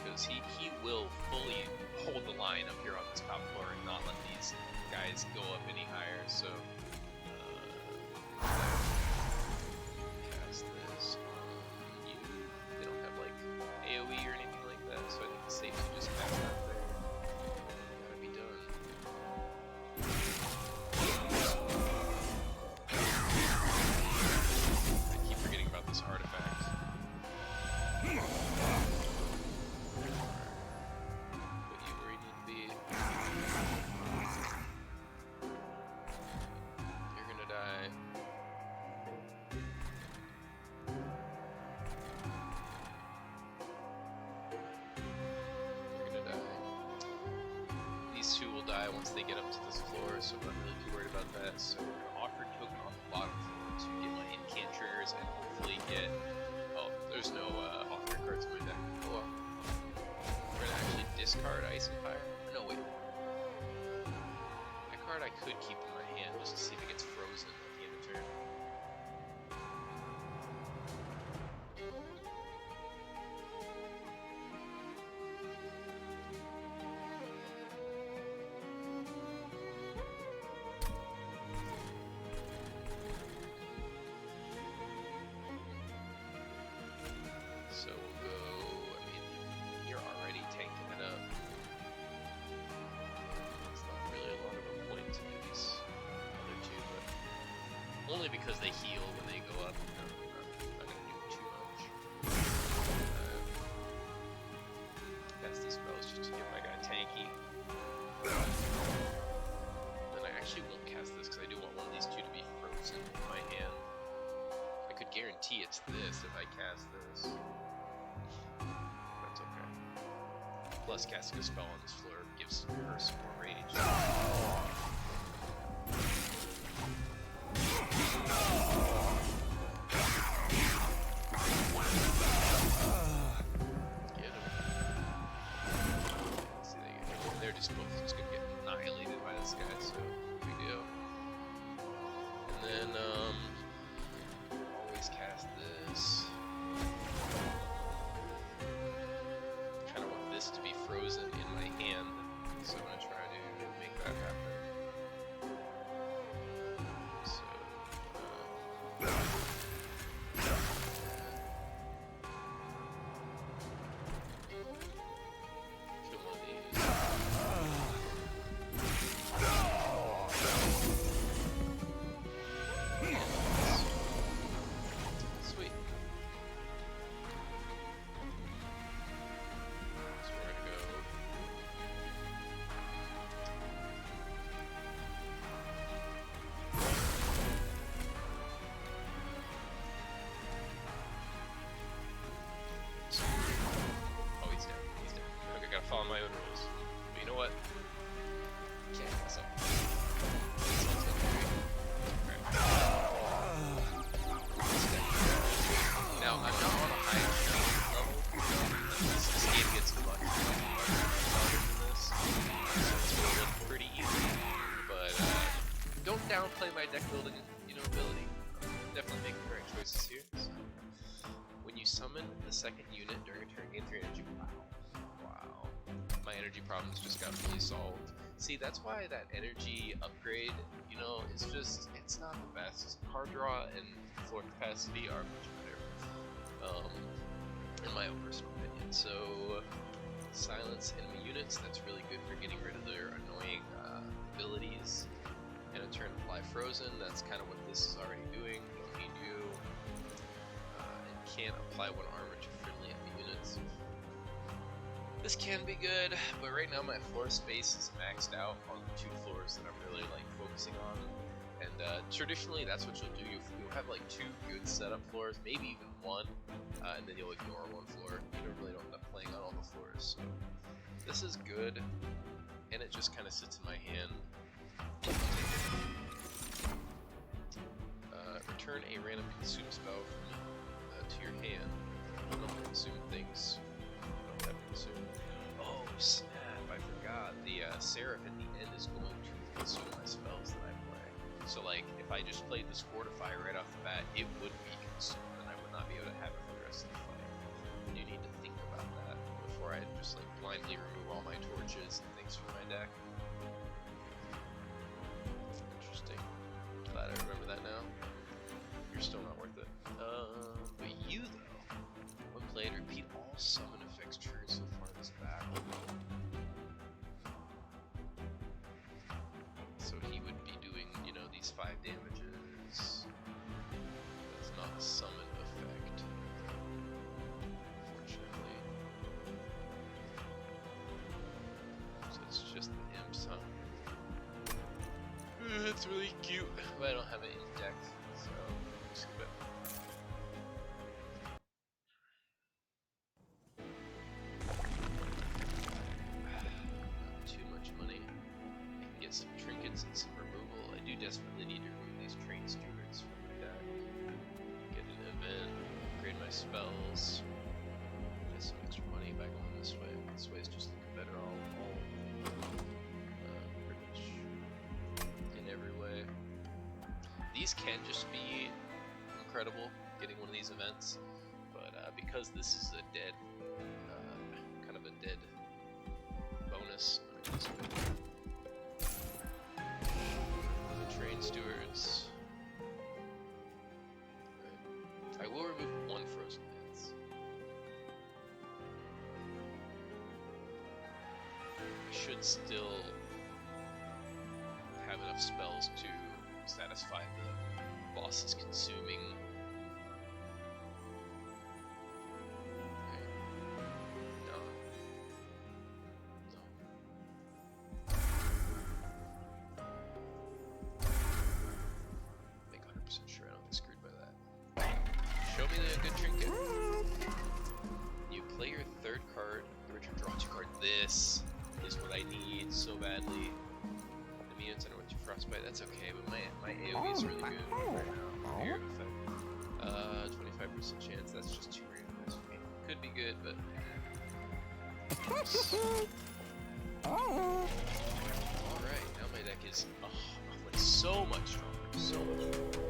because he will fully hold the line up here on this top floor and not let these guys go up any higher. So cast this on you. They don't have like AoE or anything like that, so I think it's safe to just cast that there. Gotta be done. This artifact. Put you where you need to be. You're gonna die. You're gonna die. These two will die once they get up to this floor, so I'm not really too worried about that. So we're gonna offer token on the bottom floor to get my incant triggers and hopefully get. Oh, there's no author cards in my deck. Oh well. We're gonna actually discard Ice and Fire. No, wait. That card I could keep in my hand just to see if it gets frozen at the end of turn. So we'll go, I mean, you're already tanking it up. It's not really a lot of a point to do these other two, but only because they heal when they go up. I'm not going to do too much. Cast these spells just to get my guy tanky. Then I actually will cast this because I do want one of these two to be frozen in my hand. I could guarantee it's this if I cast this. That's okay. Plus, casting a spell on this floor gives her some more rage. ability. Definitely making the right choices here. So, when you summon the second unit during a turn, gain 3 energy. Wow. My energy problems just got really solved. See, that's why that energy upgrade, is just, it's not the best. Card draw and floor capacity are much better, in my own personal opinion. So, silence enemy units, that's really good for getting rid of their annoying abilities. And a turn apply frozen, that's kind of what this is already doing. Don't need you. And can't apply 1 armor to friendly enemy units. This can be good, but right now my floor space is maxed out on the 2 floors that I'm really focusing on. And traditionally that's what you'll do. You'll have 2 good setup floors, maybe even 1, and then you'll ignore 1 floor. You really don't end up playing on all the floors. So this is good, and it just kind of sits in my hand. Return a random consume spell to your hand. I don't consume things. I don't have consume. Oh snap! I forgot. The Seraph at the end is going to consume my spells that I play. So if I just played the Fortify right off the bat, it would be consumed, and I would not be able to have it for the rest of the fight. You need to think about that before I just blindly remove all my torches and things from my deck. Interesting. Glad I remember that now. You're still not worth it. But you though, when played, repeat all summon effects triggered so far in this battle. So he would be doing, these 5 damages. That's not a summon effect, unfortunately. So it's just the imps, huh? It's really cute, but I don't have it in deck, so skip it. Not too much money. I can get some trinkets and some removal. I do desperately need to remove these train stewards from my deck. Get an event, upgrade my spells. Get some extra money by going this way. This way is just looking better all pretty much in every way. These can just be incredible, getting one of these events, but because this is a dead, kind of a dead bonus, I'm just the train stewards. Right. I will remove 1 frozen lance. I should still have enough spells to satisfy the boss's consuming. Okay. No. Make 100% sure I don't get screwed by that. Show me the good trinket. You play your 3rd card, return draw 2 card. This is what I need so badly. Units under 2 frostbite, that's okay, but my AoE is really good right now. Fear effect. 25% chance, that's just too randomized for me. Could be good, but alright, now my deck is so much stronger, so much stronger.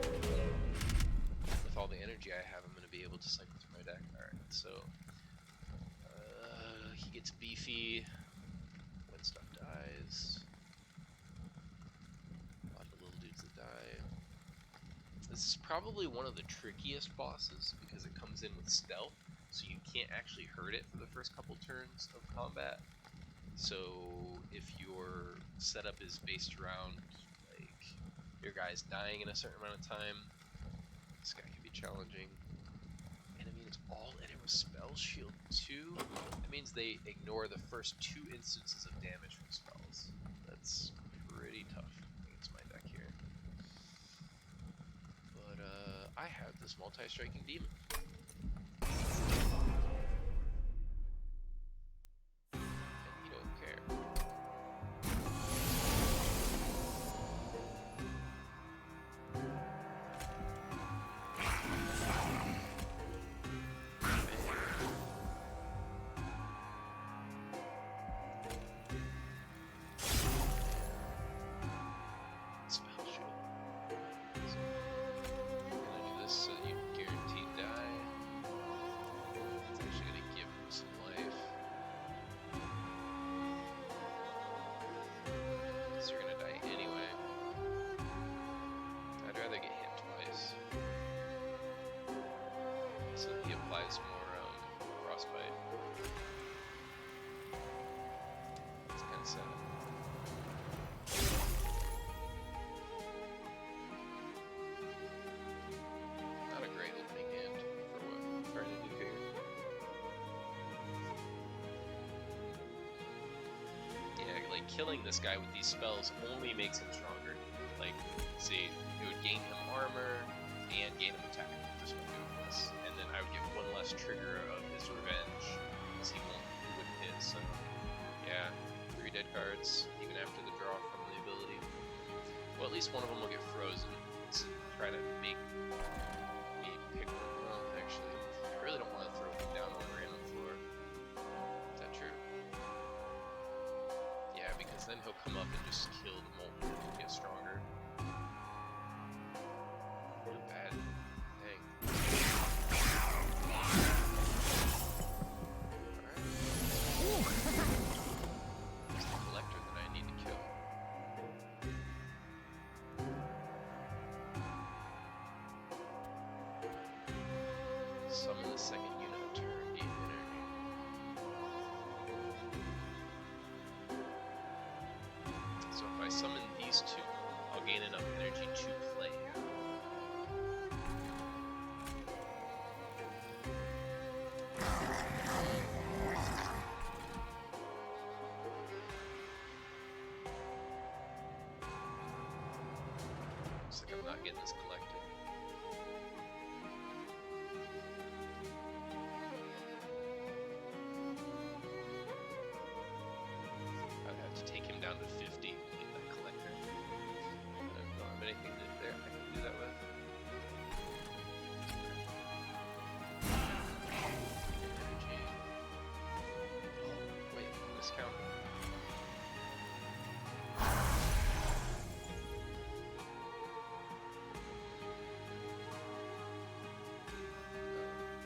With all the energy I have, I'm going to be able to cycle through my deck. Alright, so he gets beefy when stuff dies. This is probably one of the trickiest bosses because it comes in with stealth, so you can't actually hurt it for the first couple turns of combat. So if your setup is based around your guys dying in a certain amount of time, this guy can be challenging. And I mean, it's all in it with spell shield too. That means they ignore the first 2 instances of damage from spells. That's pretty tough against my deck here. But I have this multi-striking demon. And he don't care. Spell shield. killing this guy with these spells only makes him stronger. Like, see, it would gain him armor and gain him attack just by doing this. And then I would get one less trigger of his revenge, because he wouldn't hit. So, yeah, 3 dead cards, even after the draw from the ability. Well, at least one of them will get frozen. Let's try to make me pick one. Well, actually, I really don't want to throw him down on the random floor. Is that true? Yeah, because then he'll come up and just kill the molten and get stronger. Not bad. Dang. Alright. There's the collector that I need to kill. Summon the second unit of turn, gain energy. So if I summon these 2, I'll gain enough energy to play him. Looks like I'm not getting this collected. I'd have to take him down to 50 to get that collector. I don't have anything there I can do that with. Energy. Oh, wait, miscount.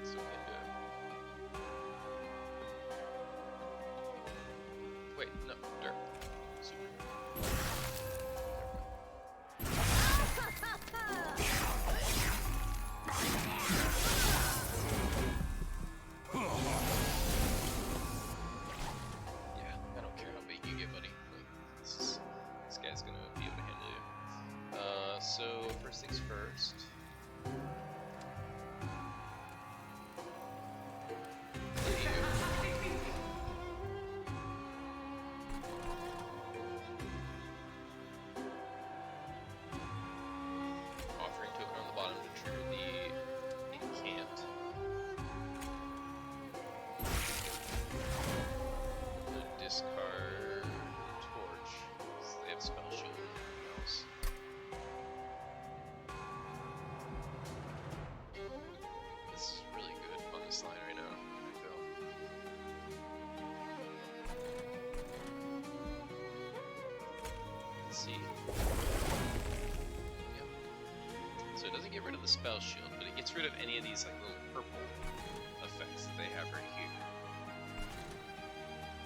Still can't do it. Wait, no, dirt. Super dirt. Yeah, I don't care how big you get, buddy. Like, this guy's gonna be able to handle you. So first things first. Offering token on the bottom to trigger the incant. The discard torch. They have spell shield and everything else. This is really good on this line right now, I feel. Let's see. Yep. So it doesn't get rid of the spell shield, but it gets rid of any of these like little purple effects that they have right here.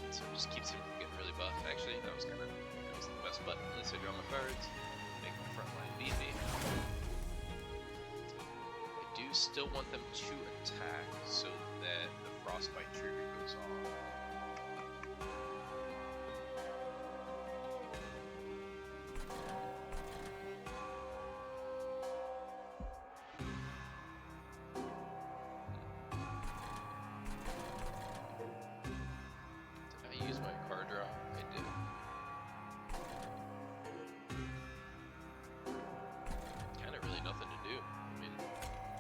So it just keeps him from getting really buffed. Actually, that was the best button. At least I draw my cards, make my front line beefy. I do still want them to attack so that the frostbite trigger goes off. Did I use my card draw? I did. Kinda really nothing to do. I mean,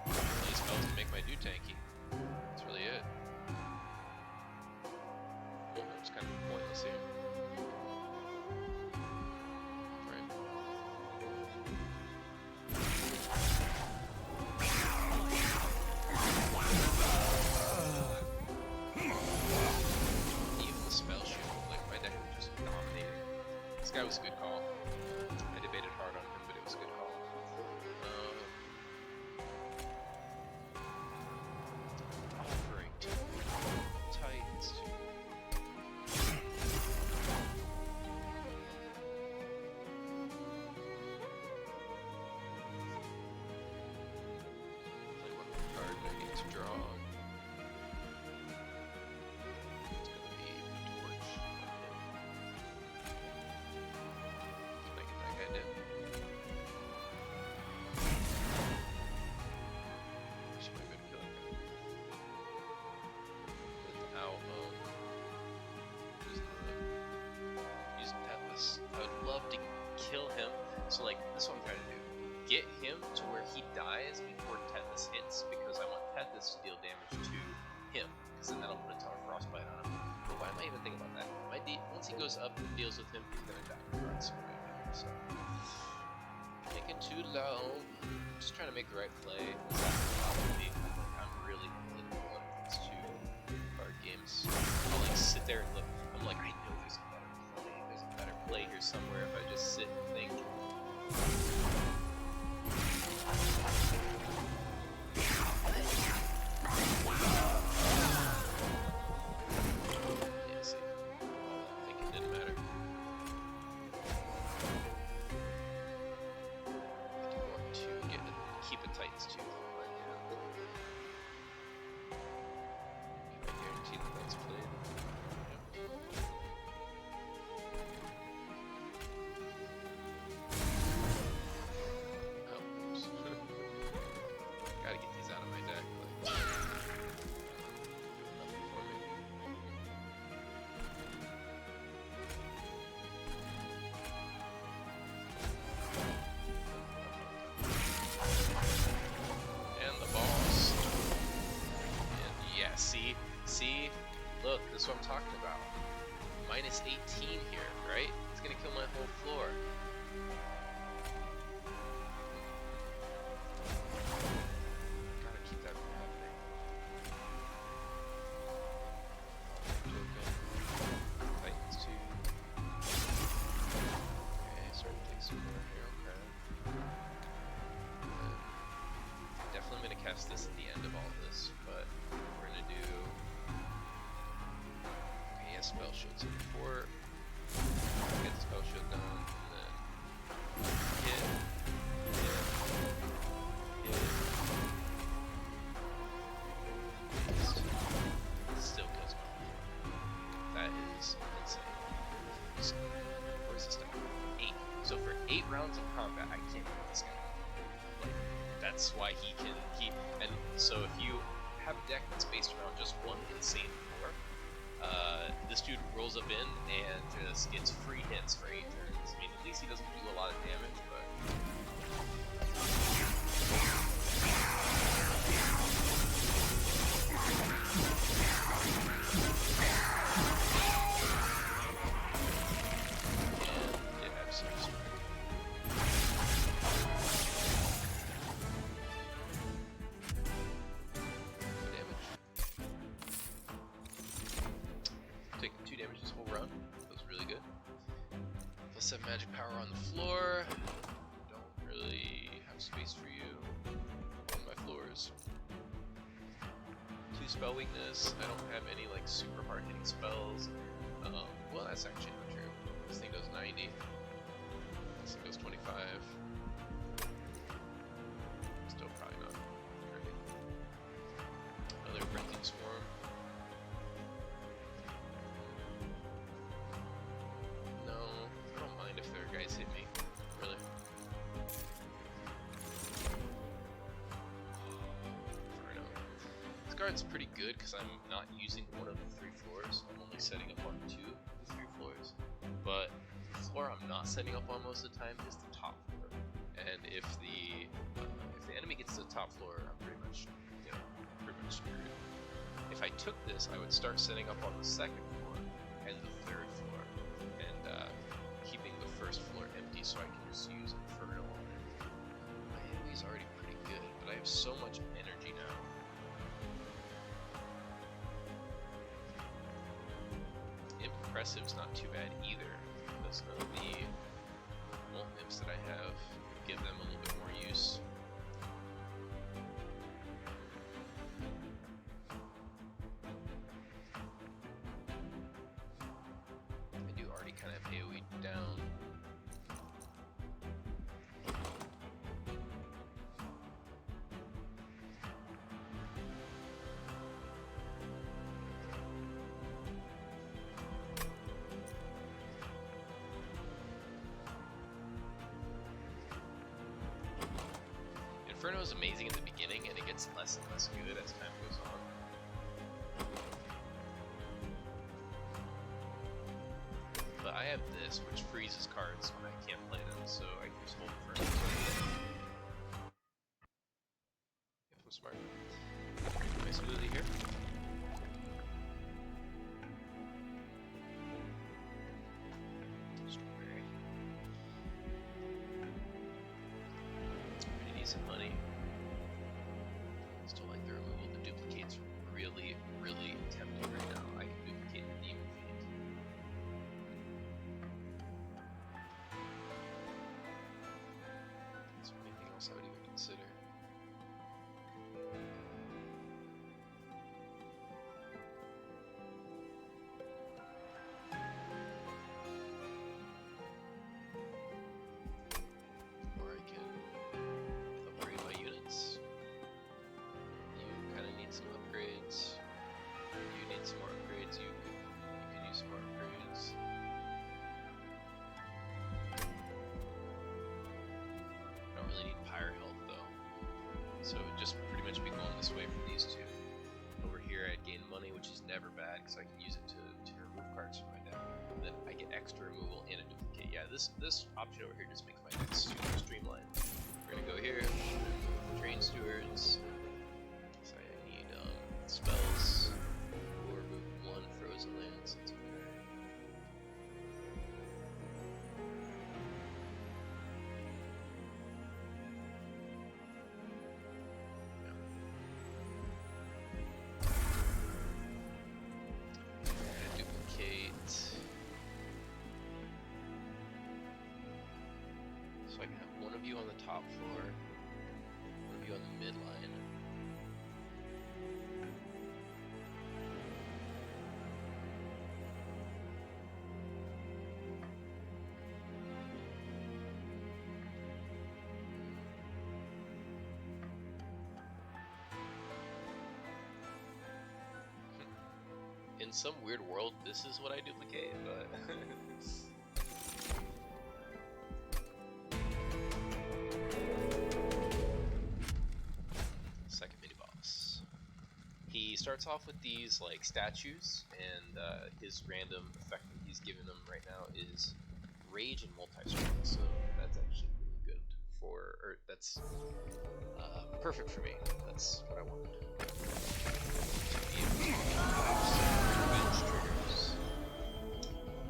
play spells to make my dude tanky. That's really it. Well, it's kind of pointless here. Right. Even the spell shield, like my deck was just dominating. This guy was a good call. I debated hard on him, but it was a good call. Offering to Titans. Play one more card and I get to draw. It's gonna be Torch on him. Can I get that guy dead? Should I go to kill him? Without using that get him to where he dies before Tetanus hits, because I want Tetanus to deal damage to him, because then that'll put a ton of frostbite on him. But why am I even thinking about that? Once he goes up and deals with him, he's gonna die. So thinking too low. Just trying to make the right play. I'm really political when it comes to card games. I'll like sit there and look. I'm like, I know there's a better play. There's a better play here somewhere if I just sit and think. See, look, this is what I'm talking about. Minus 18 here, right? It's gonna kill my whole floor. Gotta keep that from happening. Titans 2. Okay, starting to take some more here, okay. Definitely gonna cast this at the end of all this, but we're gonna do spell shield support, get the spell shield done, and then hit. Still kills me. That is insane. Where's this guy? 8. So for 8 rounds of combat, I can't kill this guy. Like, that's why and so if you have a deck that's based around just one insane floor, this dude rolls up in and just gets free hits for 8 turns. I mean, at least he doesn't do a lot of damage, but... And it absolutely destroyed. Taking 2 damage this whole run. That was really good. Plus 7 magic power on the floor. Don't really have space for you on my floors. 2 spell weakness. I don't have any like super hard hitting spells. Well, that's actually not true. This thing does 90. This thing goes 25. Still probably not. Another frenzied swarm. Guys hit me, really. Inferno. This card's pretty good because I'm not using one of the 3 floors. I'm only setting up on 2 of the 3 floors. But the floor I'm not setting up on most of the time is the top floor. And if the enemy gets to the top floor, I'm pretty much screwed. If I took this, I would start setting up on the 2nd floor and the 3rd floor, and keeping the 1st floor empty so I can just use Inferno on it. My AoE's already pretty good, but I have so much energy now. Impressive's not too bad either, because none of the Molt Imps that I have give them a little bit more use. I do already kind of AoE down. Inferno is amazing in the beginning, and it gets less and less good as time goes on. But I have this, which freezes cards when I can't play them, so I can just hold Inferno. smart. Nice smoothie here. Strawberry. Pretty decent money. Still like the removal of the duplicates. Really, really tempting right now. I can duplicate the demon fiend. Is there anything else I would even consider? Or I can upgrade my units. You kind of need some upgrades. You need some more upgrades. You could use some more upgrades. I don't really need pyre health though, so it would just pretty much be going this way for these two. Over here I'd gain money, which is never bad because I can use it to remove cards from my deck. And then I get extra removal and a duplicate. Yeah, this option over here just makes my deck super streamlined. We're gonna go here, train stewards. So I need spells or remove one frozen land. So it's okay. Duplicate. So I can have one of you on the top floor, one of you on the midline. In some weird world, this is what I duplicate, but second mini boss. He starts off with these like statues, and his random effect that he's given them right now is rage and multi-strike. So that's actually really good for, or that's perfect for me. That's what I wanted.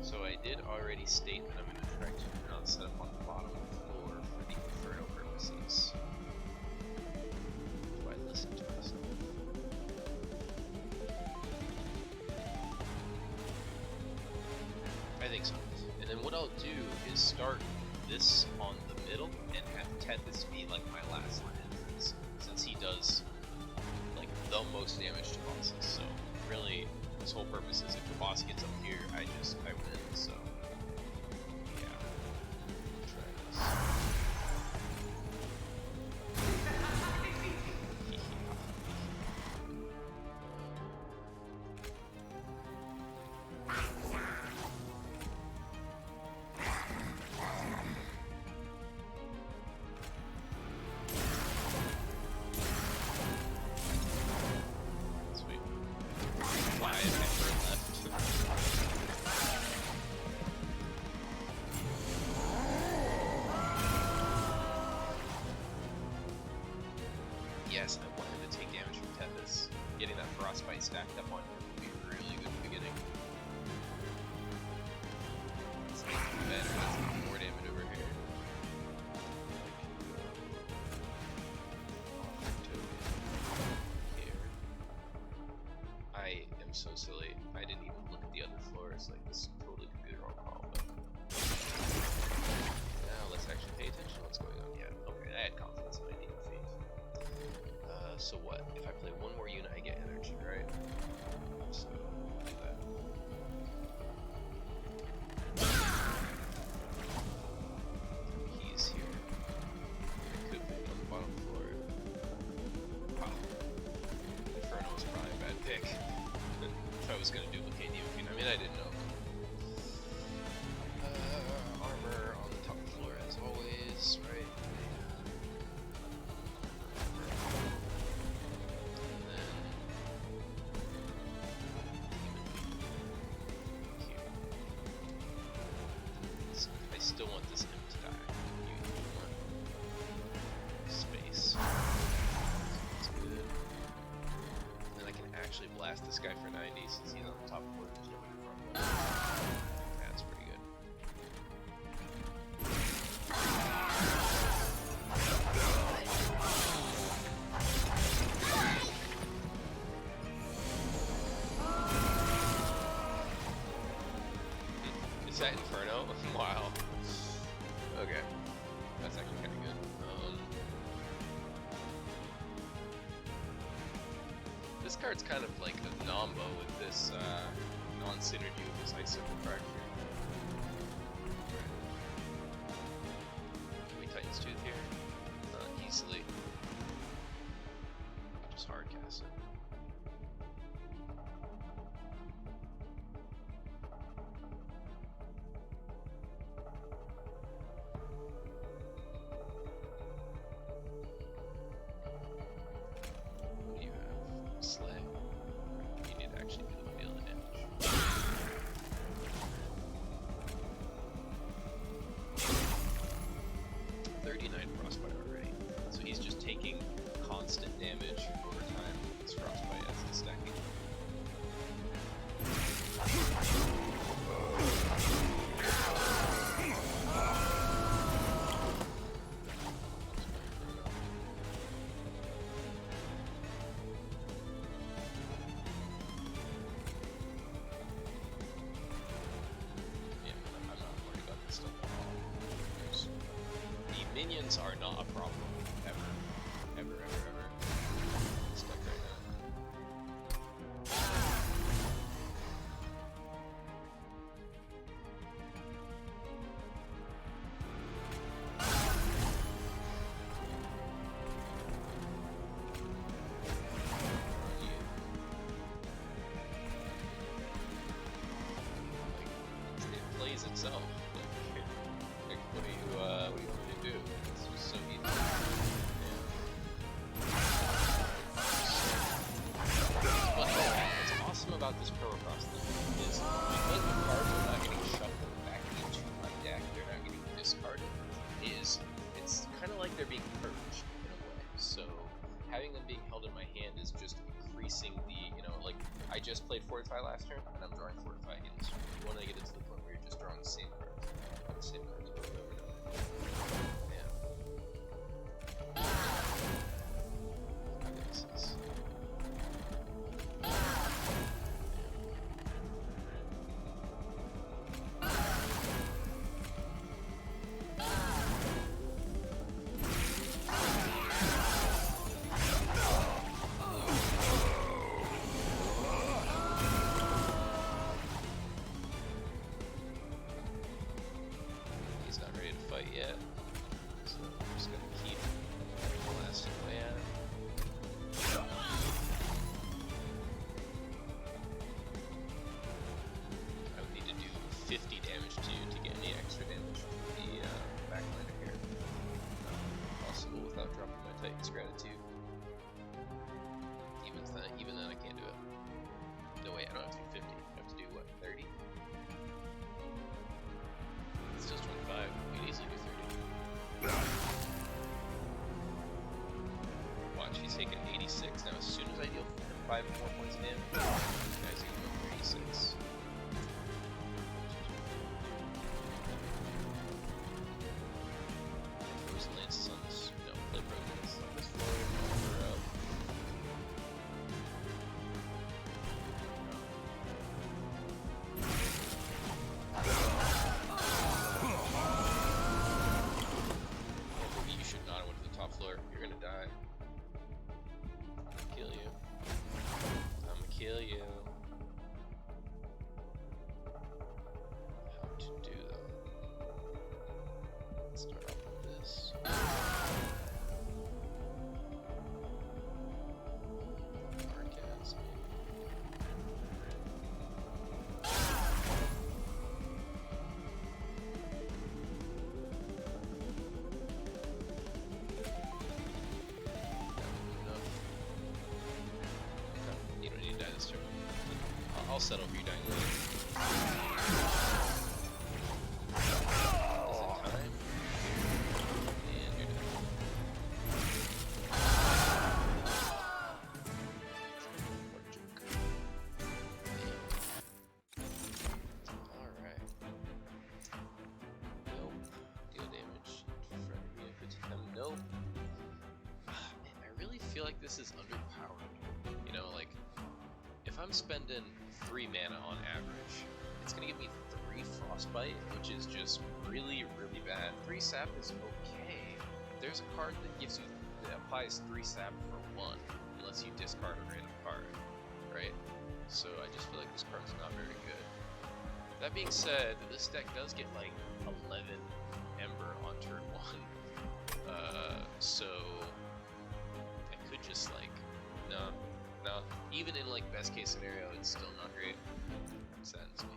So I did already state that I'm going to try to not set up on the bottom floor for the Inferno purposes. Do I listen to myself? I think so. And then what I'll do is start this on the middle and have Tethys be like my last line entrance, since he does like the most damage to bosses. So really, his whole purpose is if the boss gets up here, I win. So yeah, try Sweet. 5 effort left. Yes, I want him to take damage from Tethys. Getting that frostbite stacked up on him would be really good at the beginning. It's not too bad, that's 4 damage over here. Here. I am so silly. I didn't even look at the other floors. Like, this totally could be the wrong call, but now let's actually pay attention to what's going on. Yeah, okay, I had confidence in my demon fiend. So what? If I play one more unit, I get energy, right? So, do that. He's here. I could put him on the bottom floor. Wow. Inferno was probably a bad pick. If I was going to duplicate demon fiend. I mean, I didn't know. Armor on the top floor as always, right? I still want this imp to die. You want space. That's good. last this guy for 90 since he's on the top floor. There's nobody from him. That's pretty good. Is that Inferno? Wow. Okay. That's actually kind of good. This card's kind of like a nombo with this non-synergy with this Icicle Fracture. Can we Titan's Tooth here? Not easily. Just hard cast it. Minions are not a problem, ever. Ever, ever, ever. Stuck right Like, it plays itself. Like, what do you want me to do? It's just so easy. What's awesome about this Permafrost thing is because the cards are not getting shuffled back into my deck, they're not getting discarded, it's kind of like they're being purged in a way. So having them being held in my hand is just increasing the, like I just played Fortify last turn and I'm drawing Fortify again this turn. You want to get it to the point where you're just drawing the same cards. The same cards over and over and over. Yeah. He's not ready to fight yet, so I'm just gonna keep blasting away at him. I would need to do 50 damage to you to get any extra damage from the backliner here. Possible without dropping my Titan's Gratitude. Even then I can't do it. No wait, I don't have to do 50. I have to do what, 30? It's just 25. We can easily do 30. Watch, he's taking 86. Now as soon as I deal 5 more points of damage, this guy's gonna go for 86. Frozen Lances on this. No, play Frozen Lances on this floor. We're up. You should not have went to the top floor. You're gonna die. I'm gonna kill you. I'm gonna kill you. How to do though? Let's start off with this. Arcades, you don't need to die this turn. I'll settle for you dying later. Is it time? And you're dead. Poor joke. feel like this is underpowered. You know, like, if I'm spending 3 mana on average, it's gonna give me 3 Frostbite, which is just really, really bad. 3 Sap is okay. There's a card that applies 3 Sap for 1, unless you discard a random card, right? So I just feel like this card's not very good. That being said, this deck does get like 11 Ember on turn 1, so I could just like, no, even in like best case scenario, it's still not great. It saddens me.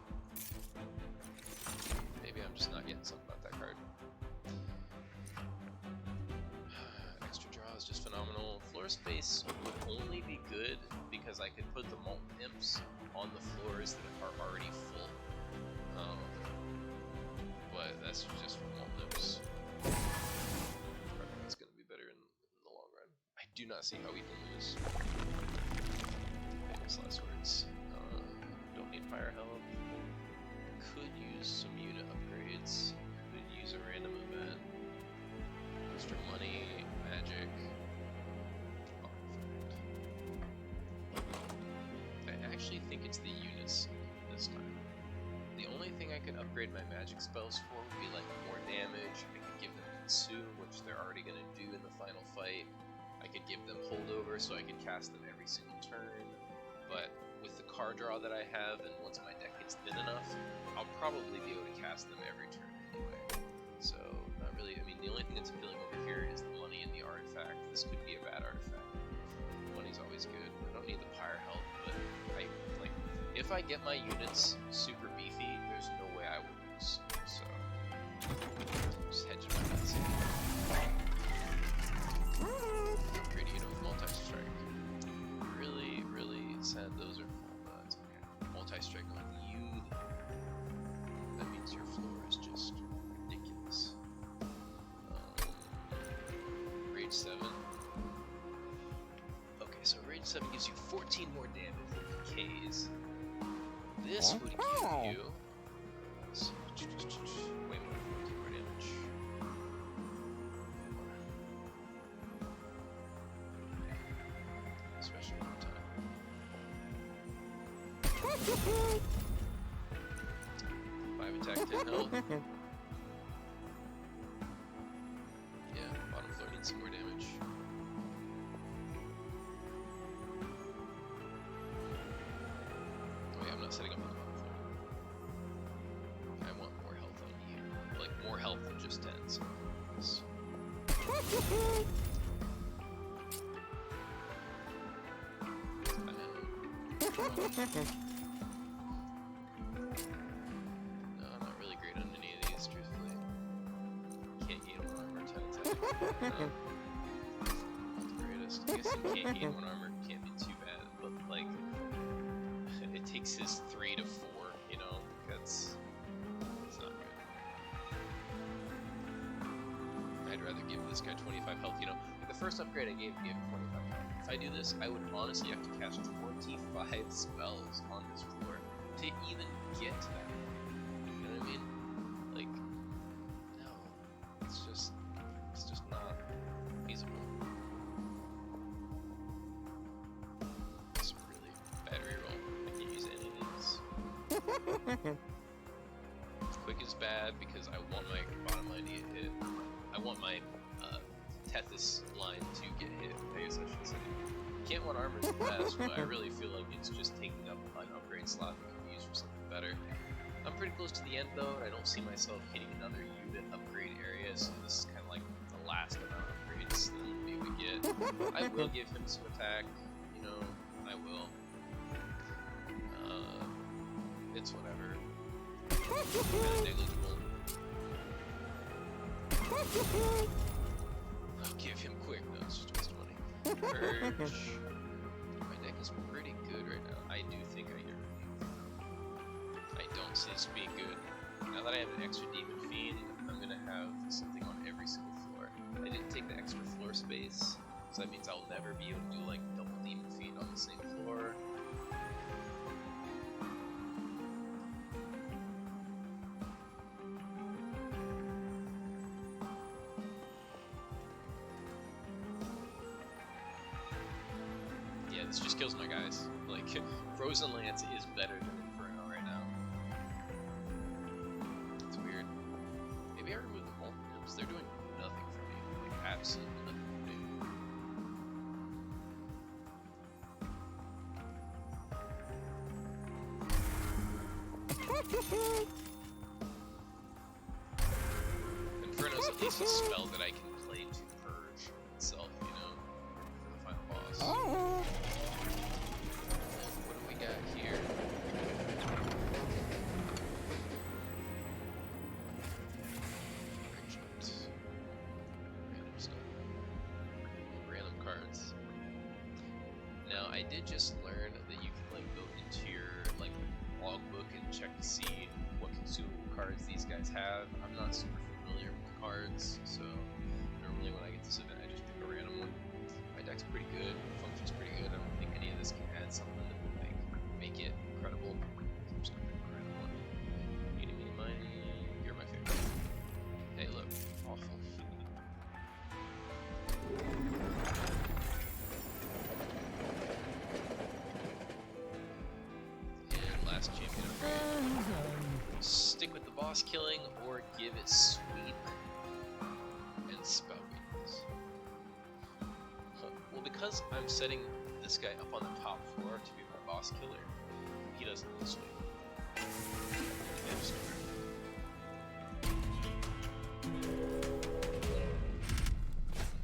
Maybe I'm just not getting something about that card. Extra draw is just phenomenal. Floor space would only be good because I could put the Molten Imps on the floors that are already full. But that's just for Molten Imps. It's going to be better in the long run. I do not see how we can lose. Famous last words. Don't need fire health. Could use some unit upgrades. Could use a random event. Extra money, magic. I actually think it's the units this time. The only thing I could upgrade my magic spells for would be like more damage. I could give them consume, which they're already going to do in the final fight. I could give them holdover so I could cast them every single turn. But with the card draw that I have, and once my deck gets thin enough, I'll probably be able to cast them every turn anyway. So, not really. I mean, the only thing that's appealing over here is the money and the artifact. This could be a bad artifact. Money's always good. I don't need the pyre health, but if I get my units super beefy, there's no way I will lose. So, just hedging my bets. Upgrade unit with multi-strike. Really, really sad those are full, but it's okay. Multi-strike with you, that means your floor is just ridiculous. Rage 7. Okay, so Rage 7 gives you 14 more damage with decays. This would give you way more, 14 more damage. Especially one time. 5 attack, 10 health. Yeah, bottom floor needs some more damage. Oh yeah, I'm not setting up on the bottom floor. I want more health on you. Like, more health than just 10s. Yes. No, I'm not really great on any of these, truthfully. Can't gain 1 armor, 10 attack. No. Not the greatest. I guess you can't gain 1 armor, can't be too bad, but like, it takes his 3 to 4, you know? It's not good. I'd rather give this guy 25 health, you know? Like the first upgrade I gave him 25 health. If I do this, I would honestly have to cast 25 spells on this floor to even get to that. You know what I mean? Like, no. It's just not feasible. It's really bad reroll. I can't use any of these. Quick is bad because I want my bottom line to get hit. I want my Tethys line to get hit. I guess I should say. Can't want armor is the best, but I really feel like it's just taking up an upgrade slot that can be used for something better. I'm pretty close to the end though, and I don't see myself hitting another unit upgrade area, so this is kind of like the last amount of upgrades that we would get. I will give him some attack, you know, I will. It's whatever. Kind of negligible. I'll give him quick, no, it's just a waste of money. Purge. My deck is pretty good right now. I do think I get relief. I don't see this being good. Now that I have an extra Demon Fiend, I'm gonna have something on every single floor. I didn't take the extra floor space, so that means I'll never be able to do like double Demon Fiend on the same floor. Lance just kills my guys. Like, Frozen Lance is better than Inferno right now. It's weird. Maybe I remove the multiples. They're doing nothing for me. Like, absolutely nothing. Inferno's at least a spell that I can play to purge itself, you know, for the final boss. What do we got here? Random stuff. Random cards. Now, I did just learn that you can, like, go into your, like, logbook and check to see what consumable cards these guys have. I'm not super familiar with the cards, so normally when I get this event I just pick a random one. My deck's pretty good, functions pretty good. I don't think any of this can add something that would make it incredible. So I'm just gonna pick a random one. Eeny, meeny, miny, you're my favorite. Hey look, awful. Last champion upgrade. Stick with the boss killing or give it sweep and spell weakness. Well, because I'm setting this guy up on the top floor to be my boss killer, he doesn't need sweep.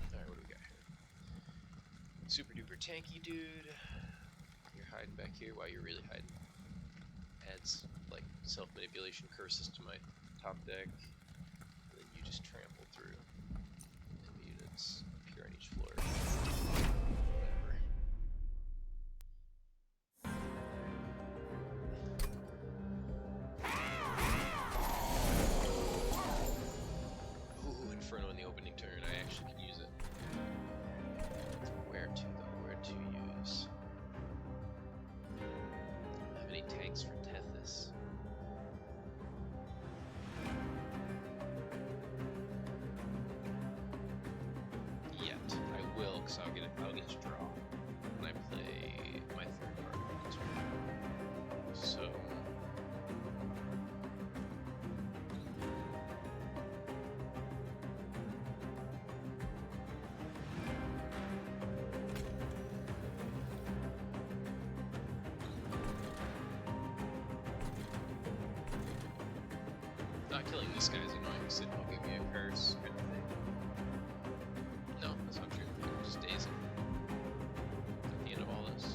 Alright, what do we got here? Super duper tanky dude. You're hiding back here while you're really hiding. Adds like self-manipulation curses to my top deck, and then you just trample through enemy units, appear on each floor. Whatever. Ooh, Inferno in the opening turn. I actually can use it. Where to though? Where to use? I don't have any tanks for Tethys. Yet. I will, because I'll get to draw when I play my third card of the turn. So not killing this guy is annoying, because it will give me a curse kind of thing. No, that's not true. Just daze him. At the end of all this.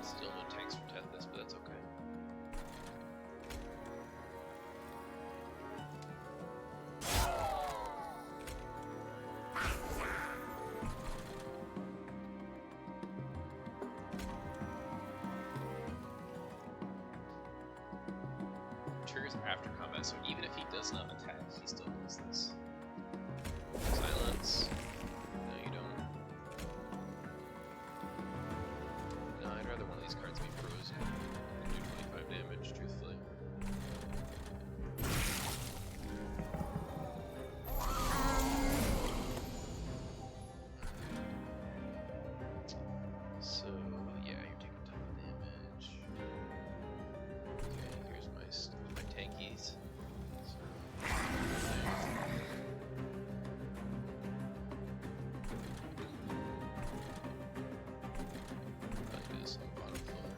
Still no tanks for Tethys, but that's okay. Triggers after combat, so even if he does not attack, he still does this. Silence. No, you don't. No, I'd rather one of these cards be frozen and do 25 damage, truthfully. So, yeah, you're taking a ton of damage. Okay, here's my tankies. Probably do this on the bottom floor.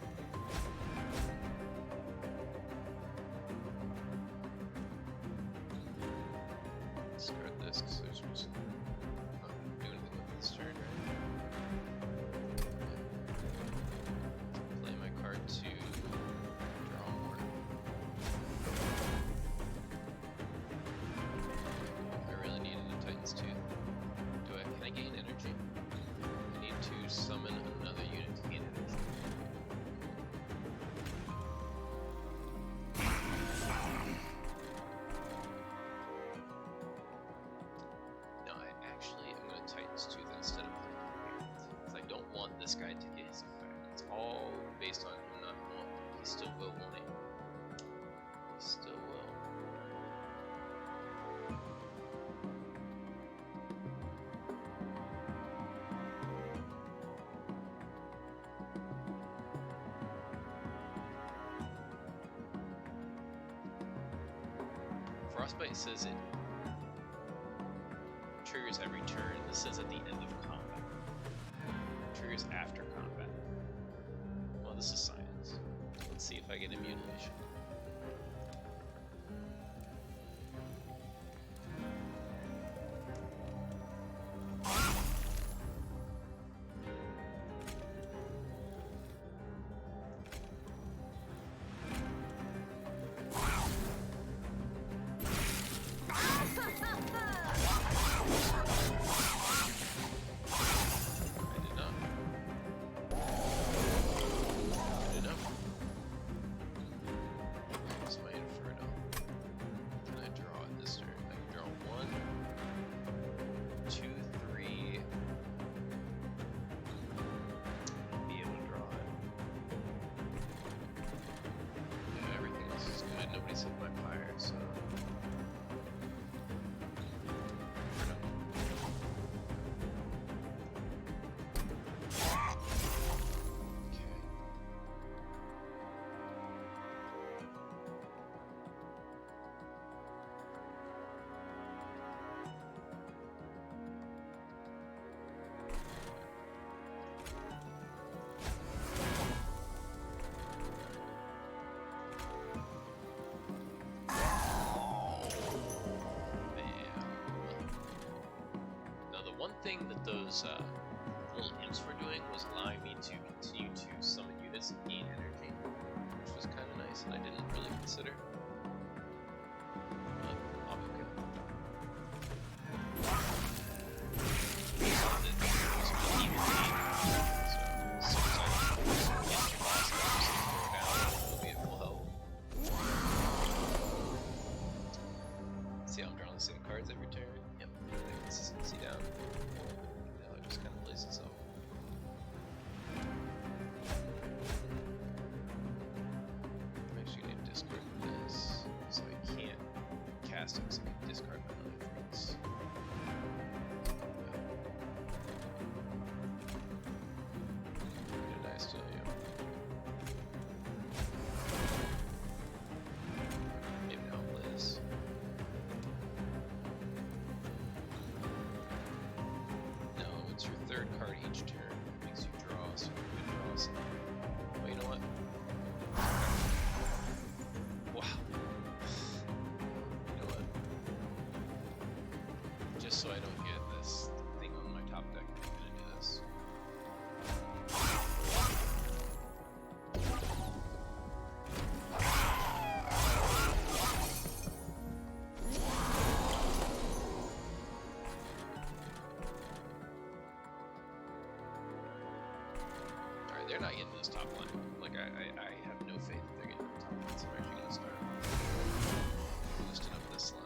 Discard this because there's just not gonna do anything with this turn, right? Play my card to draw more. I really needed a Titan's Tooth. Can I gain energy? I need to summon another unit to gain energy. No, I actually am going to Titan's Tooth instead of playing here, because I don't want this guy to get his effect. It's all based on him not knowing. He still will want it. Frostbite says it triggers every turn. This says at the end of combat. Triggers after combat. Well, this is science. Let's see if I get a mutilation. One thing that those little imps were doing was allowing me to continue to summon units and gain energy, which was kind of nice, and I didn't really consider. But I'll be okay. See how I'm drawing the same cards every turn? Yep. Consistency down. Now it just kind of plays itself. I'm actually going to discard this, so I can't cast it, so I can discard my other things. Did I still, yeah. Maybe I'll play this. It's your third card each turn. It makes you draw, so you can draw something. Well, you know what? Wow. You know what? Just so I don't get this thing on my top deck, I'm gonna do this. They're not getting this top line. Like, I have no faith that they're getting the top line, so I'm actually going to start boosting up this line.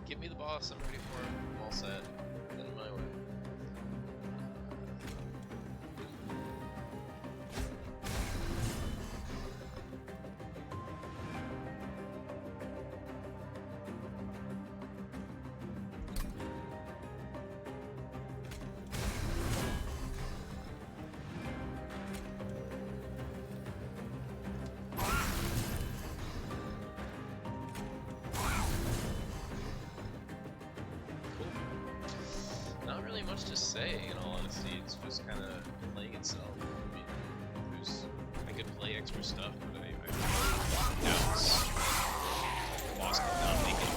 Give me the boss, I'm ready for him, I'm all set, send him my way. Not really much to say, in all honesty. It's just kind of playing itself. I mean, I could play extra stuff, but I doubts the boss could not make it.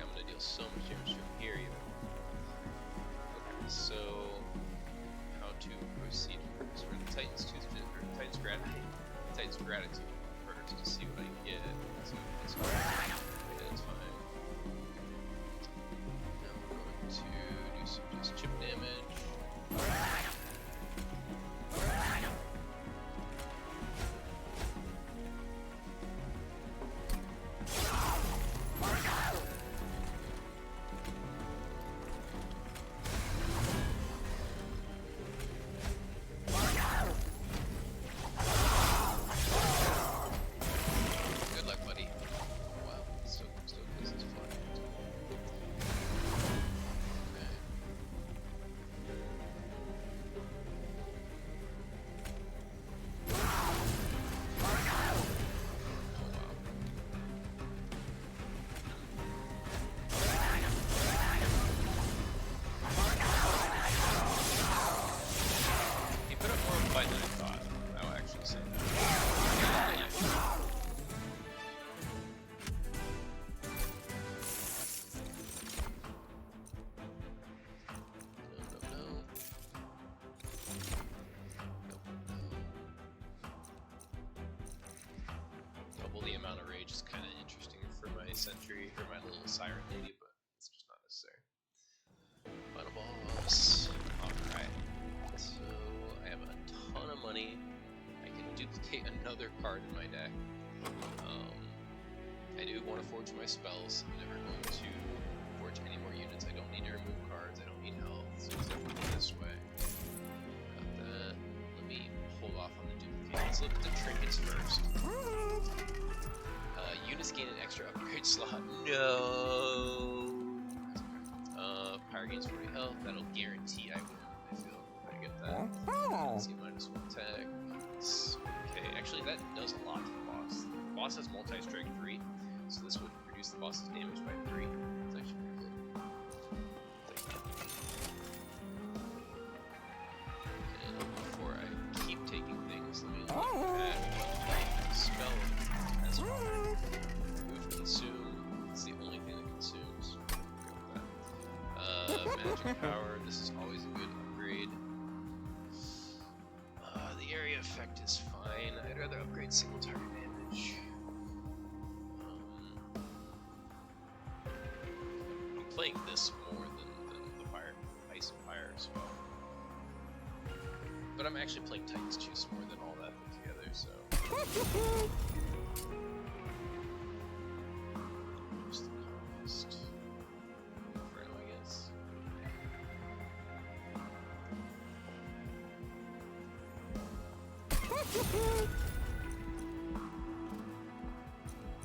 I'm gonna deal so much damage from here, even. Okay, so how to proceed first? We're the Titan's Tuesday, or Titan's Gratitude first to see what I can get. So it's fine. It's fine. To do some just chip damage. my sentry or my little siren lady, but it's just not necessary. Final boss. Alright. So I have a ton of money. I can duplicate another card in my deck. I do want to forge my spells. I'm never going to forge any more units. I don't need to remove cards. I don't need health. So it's definitely this way. Got that. Let me hold off on the duplicate. Let's look at the trinkets first. Units gain an extra upgrade slot. No. Pyre gains 40 health. That'll guarantee I win. I feel if I get that. Let's get -1 attack. Okay, actually that does a lot to the boss. The boss has multi-strike 3, so this would reduce the boss's damage by 3. It's actually pretty good. And before I keep taking things, let me look at what spell as well. Remove consume. It's the only thing that consumes. Go with that. Magic power. This is always a good upgrade. The area effect is fine. I'd rather upgrade single target damage. I'm playing this more than the fire, ice and fire as well. But I'm actually playing Titans Choose more than all that put together, so. Where's the cost? Inferno, I guess.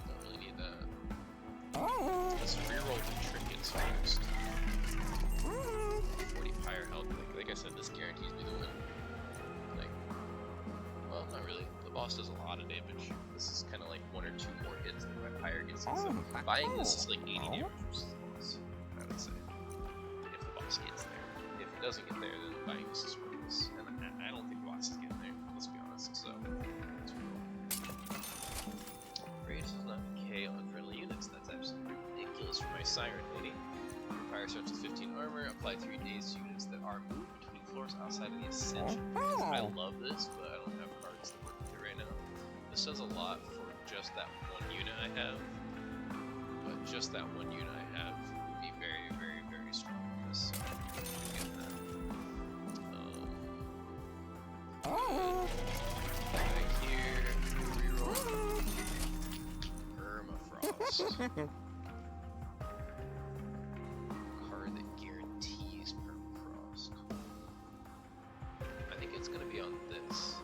Don't really need that. Let's reroll the trinkets first. 40 fire health. Like I said, this guarantees me the win. Like, well, not really. The boss does a lot of damage. This is kind of like 1 or 2 more hits than my pyre gets. So buying this is like 80 damage versus the boss, I would say. If the boss gets there. If it doesn't get there, then buying this is worthless. And I don't think the boss is getting there. Let's be honest. So. Great, not decay on friendly units. That's absolutely ridiculous for my siren lady. Your fire starts with 15 armor. Apply 3 days to units that are moved between floors outside of the ascension. I love this, but I don't have cards that work with it right now. This does a lot for just that one unit I have. But just that one unit I have would be very, very, very strong for this. Get that. Back here, reroll. Permafrost. Card that guarantees permafrost. I think it's gonna be on this.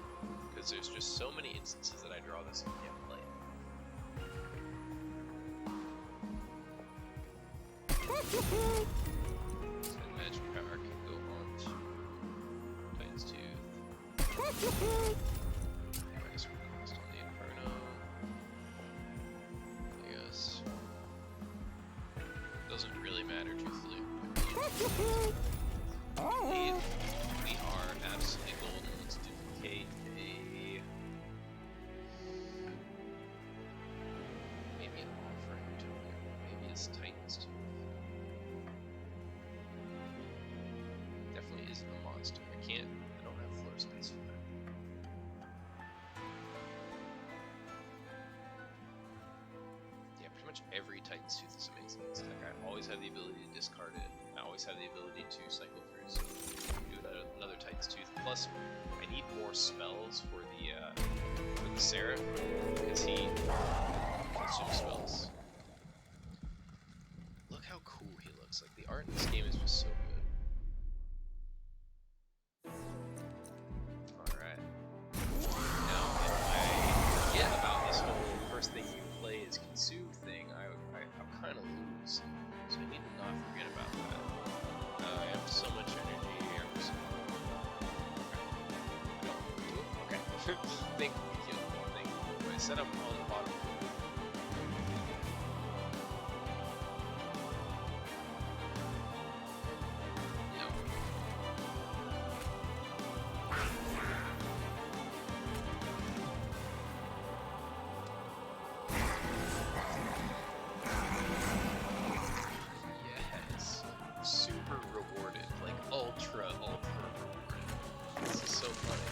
Because there's just so many instances that I draw this and can't play it. And magic power can go on to Titan's Tooth. Minus 1 cost on the Inferno. I guess. Doesn't really matter, truthfully. We are absolutely golden. Let's duplicate a. Maybe an offering token. Maybe it's Titan's Tooth. Definitely isn't a monster. I don't have floor space for that. Yeah, pretty much every Titan's Tooth is amazing in this deck. I always have the ability to discard it. I always have the ability to cycle through, so do another Titan's Tooth. Plus, I need more spells for the Seraph, because he consumes spells. Look how cool he looks. Like, the art in this game is just so good. Alright. Now, if I forget about this whole first thing you play is consume thing, I'll kind of lose. So I need to not forget about that. I have so much energy. Okay. Thank you. I set up on the bottom. Yes. Super rewarded. Like ultra rewarded. This is so funny.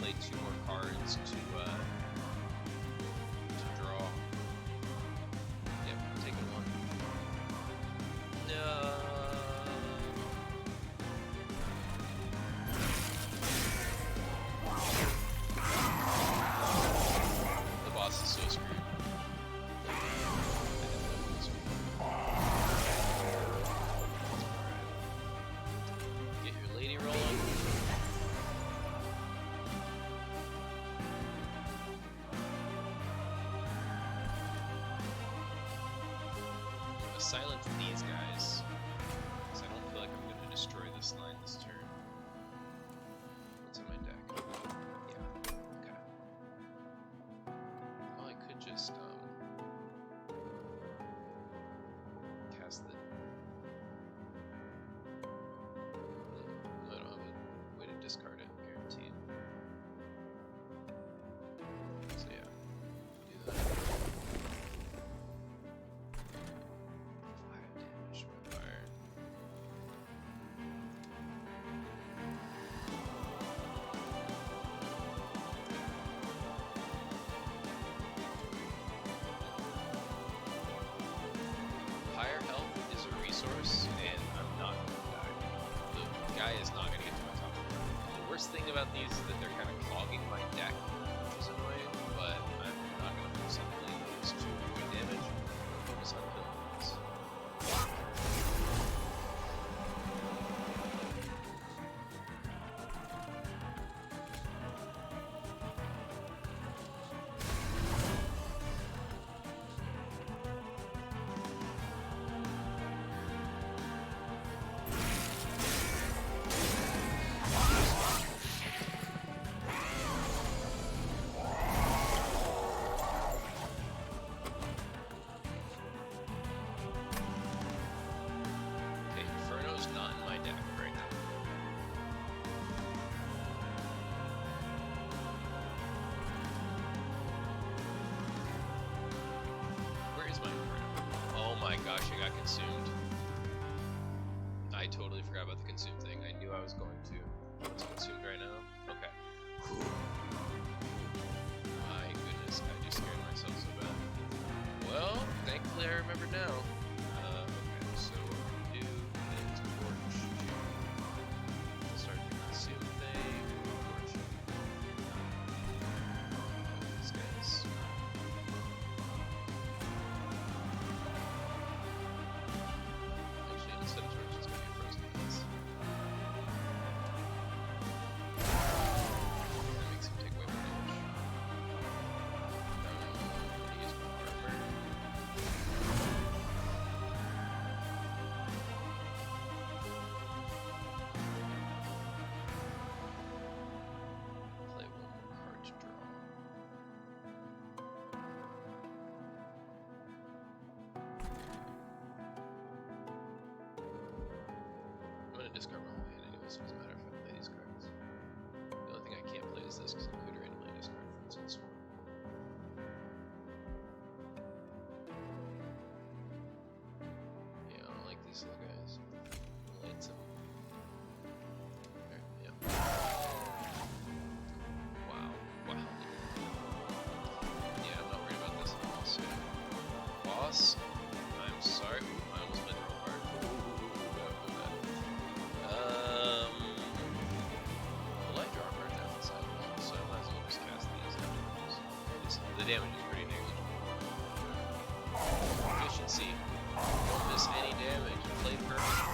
play 2 more cards to draw. Yep, taking 1. No. The boss is so screwed. Get your lady rolling. Silence these guys, because I don't feel like I'm going to destroy this line this turn. What's in my deck? Yeah, okay. Well, I could just cast the... I don't have a way to discard it, guaranteed. So yeah, do that. Higher health is a resource, and I'm not going to die. The guy is not going to get to my top. The worst thing about these is that they're kind of clogging my deck, which is annoying, but I'm not going to focus on killing those to avoid damage. I'm focus on killing these. Not in my deck right now. Where is my Inferno? Oh my gosh, I got consumed. I totally forgot about the consume thing. I knew I was going to. What's consumed right now? Okay. My goodness, I just scared myself so bad. Well, thankfully I remember now. Okay, so what we do is torch to start the consume thing. Torch these guys. Actually, instead of torch, it's going to be frozen guys. That makes him take away more damage. I'm going to use my armor. Play 1 more card to draw. I'm going to discard my whole hand anyway, so it doesn't matter if I play these cards. The only thing I can't play is this, because I could randomly discard, for instance. Yeah, I don't like these little guys. Lights them. There, yeah. Wow. Wow. Yeah, I'm not worried about this at all, so. Boss, I'm sorry. Ooh, I almost played the wrong card. Well, I draw a card down the side, so I might as well just cast these afterwards. The damage is pretty negligible. Efficiency. Don't miss any damage. Play perfect.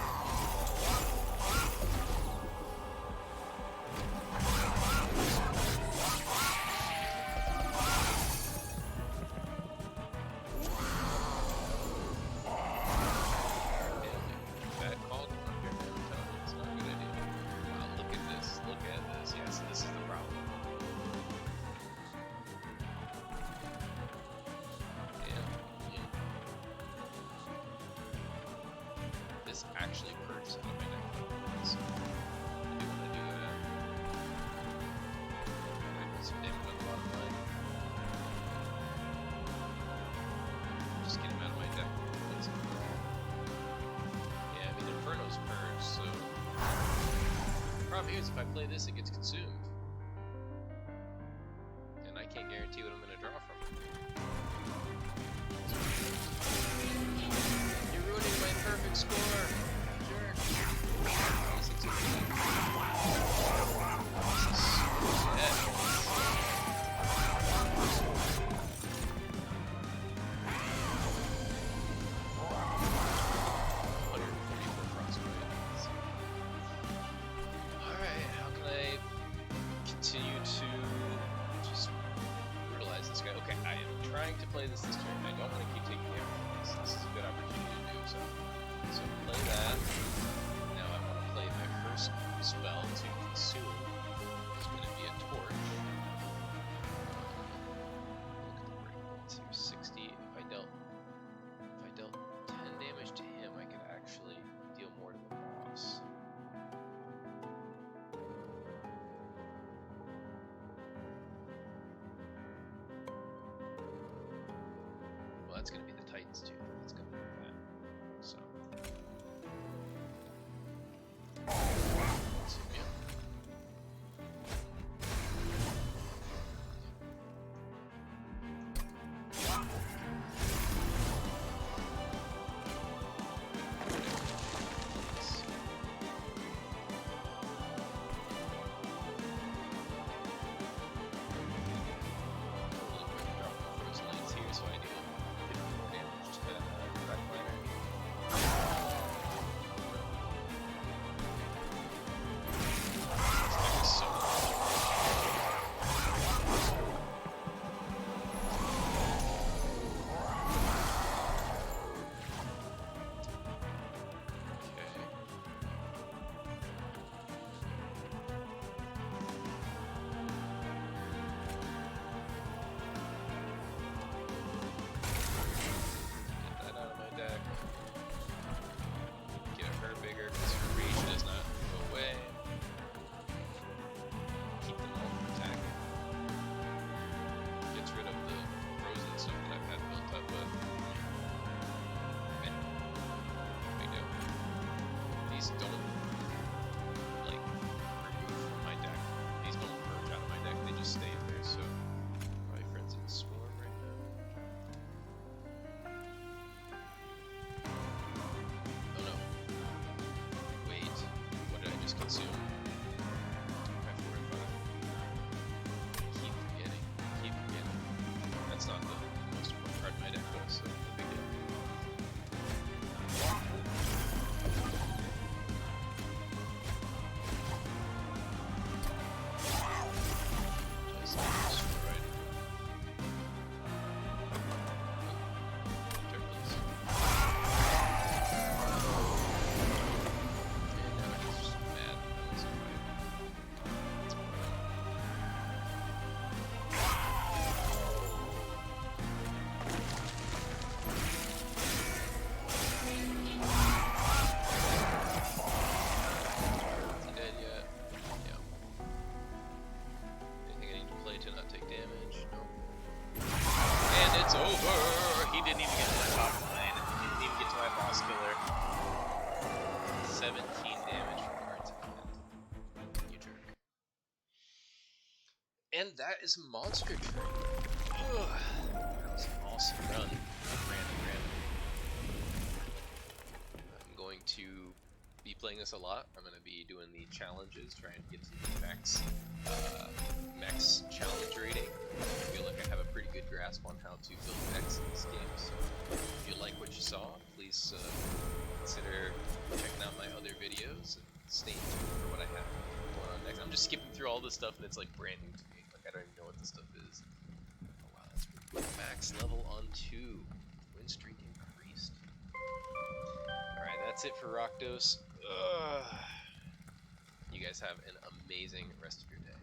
Bad call to up here, man. I'm telling you, it's not a good idea. Wow, look at this. Look at this. Yeah, so this is the problem. Yeah. This actually purges out of my deck. So, I do want to do that. I put some damage on the bottom line. Just get him out of my deck. Yeah, I mean, Inferno's purged, so... The problem here is if I play this, it gets consumed. guarantee what I'm going to draw from. You're ruining my perfect score! Jerk! This turn. I don't want to keep taking damage from this. This is a good opportunity to do so. So play that. Now I want to play my first spell to consume. It's going to be a torch. Look at the break points here. 60. If I dealt 10 damage to him, I could actually deal more to the boss. That's going to be the Titans too. That's going to be that. So. These don't like remove from my deck. These don't purge out of my deck. They just stay there. So my friends in Swarm right now. Oh no! Wait, what did I just consume? My 4 and 5. Keep forgetting. That's not the most important part of my deck, though. So no big deal. It's over! He didn't even get to my top line. He didn't even get to my boss killer. 17 damage from cards in hand. You jerk. And that is Monster Train. Ugh. That was an awesome run. Random. I'm going to be playing this a lot. I'm going to be doing the challenges, trying to get to the max challenge rating. I feel like I have a pretty good grasp on how to build decks in this game, so if you like what you saw, please consider checking out my other videos and stay tuned for what I have going on next. I'm just skipping through all this stuff and it's like brand new to me. Like I don't even know what this stuff is. Oh wow, that's pretty cool. Max level on 2. Win streak increased. Alright, that's it for Rakdos. You guys have an amazing rest of your day.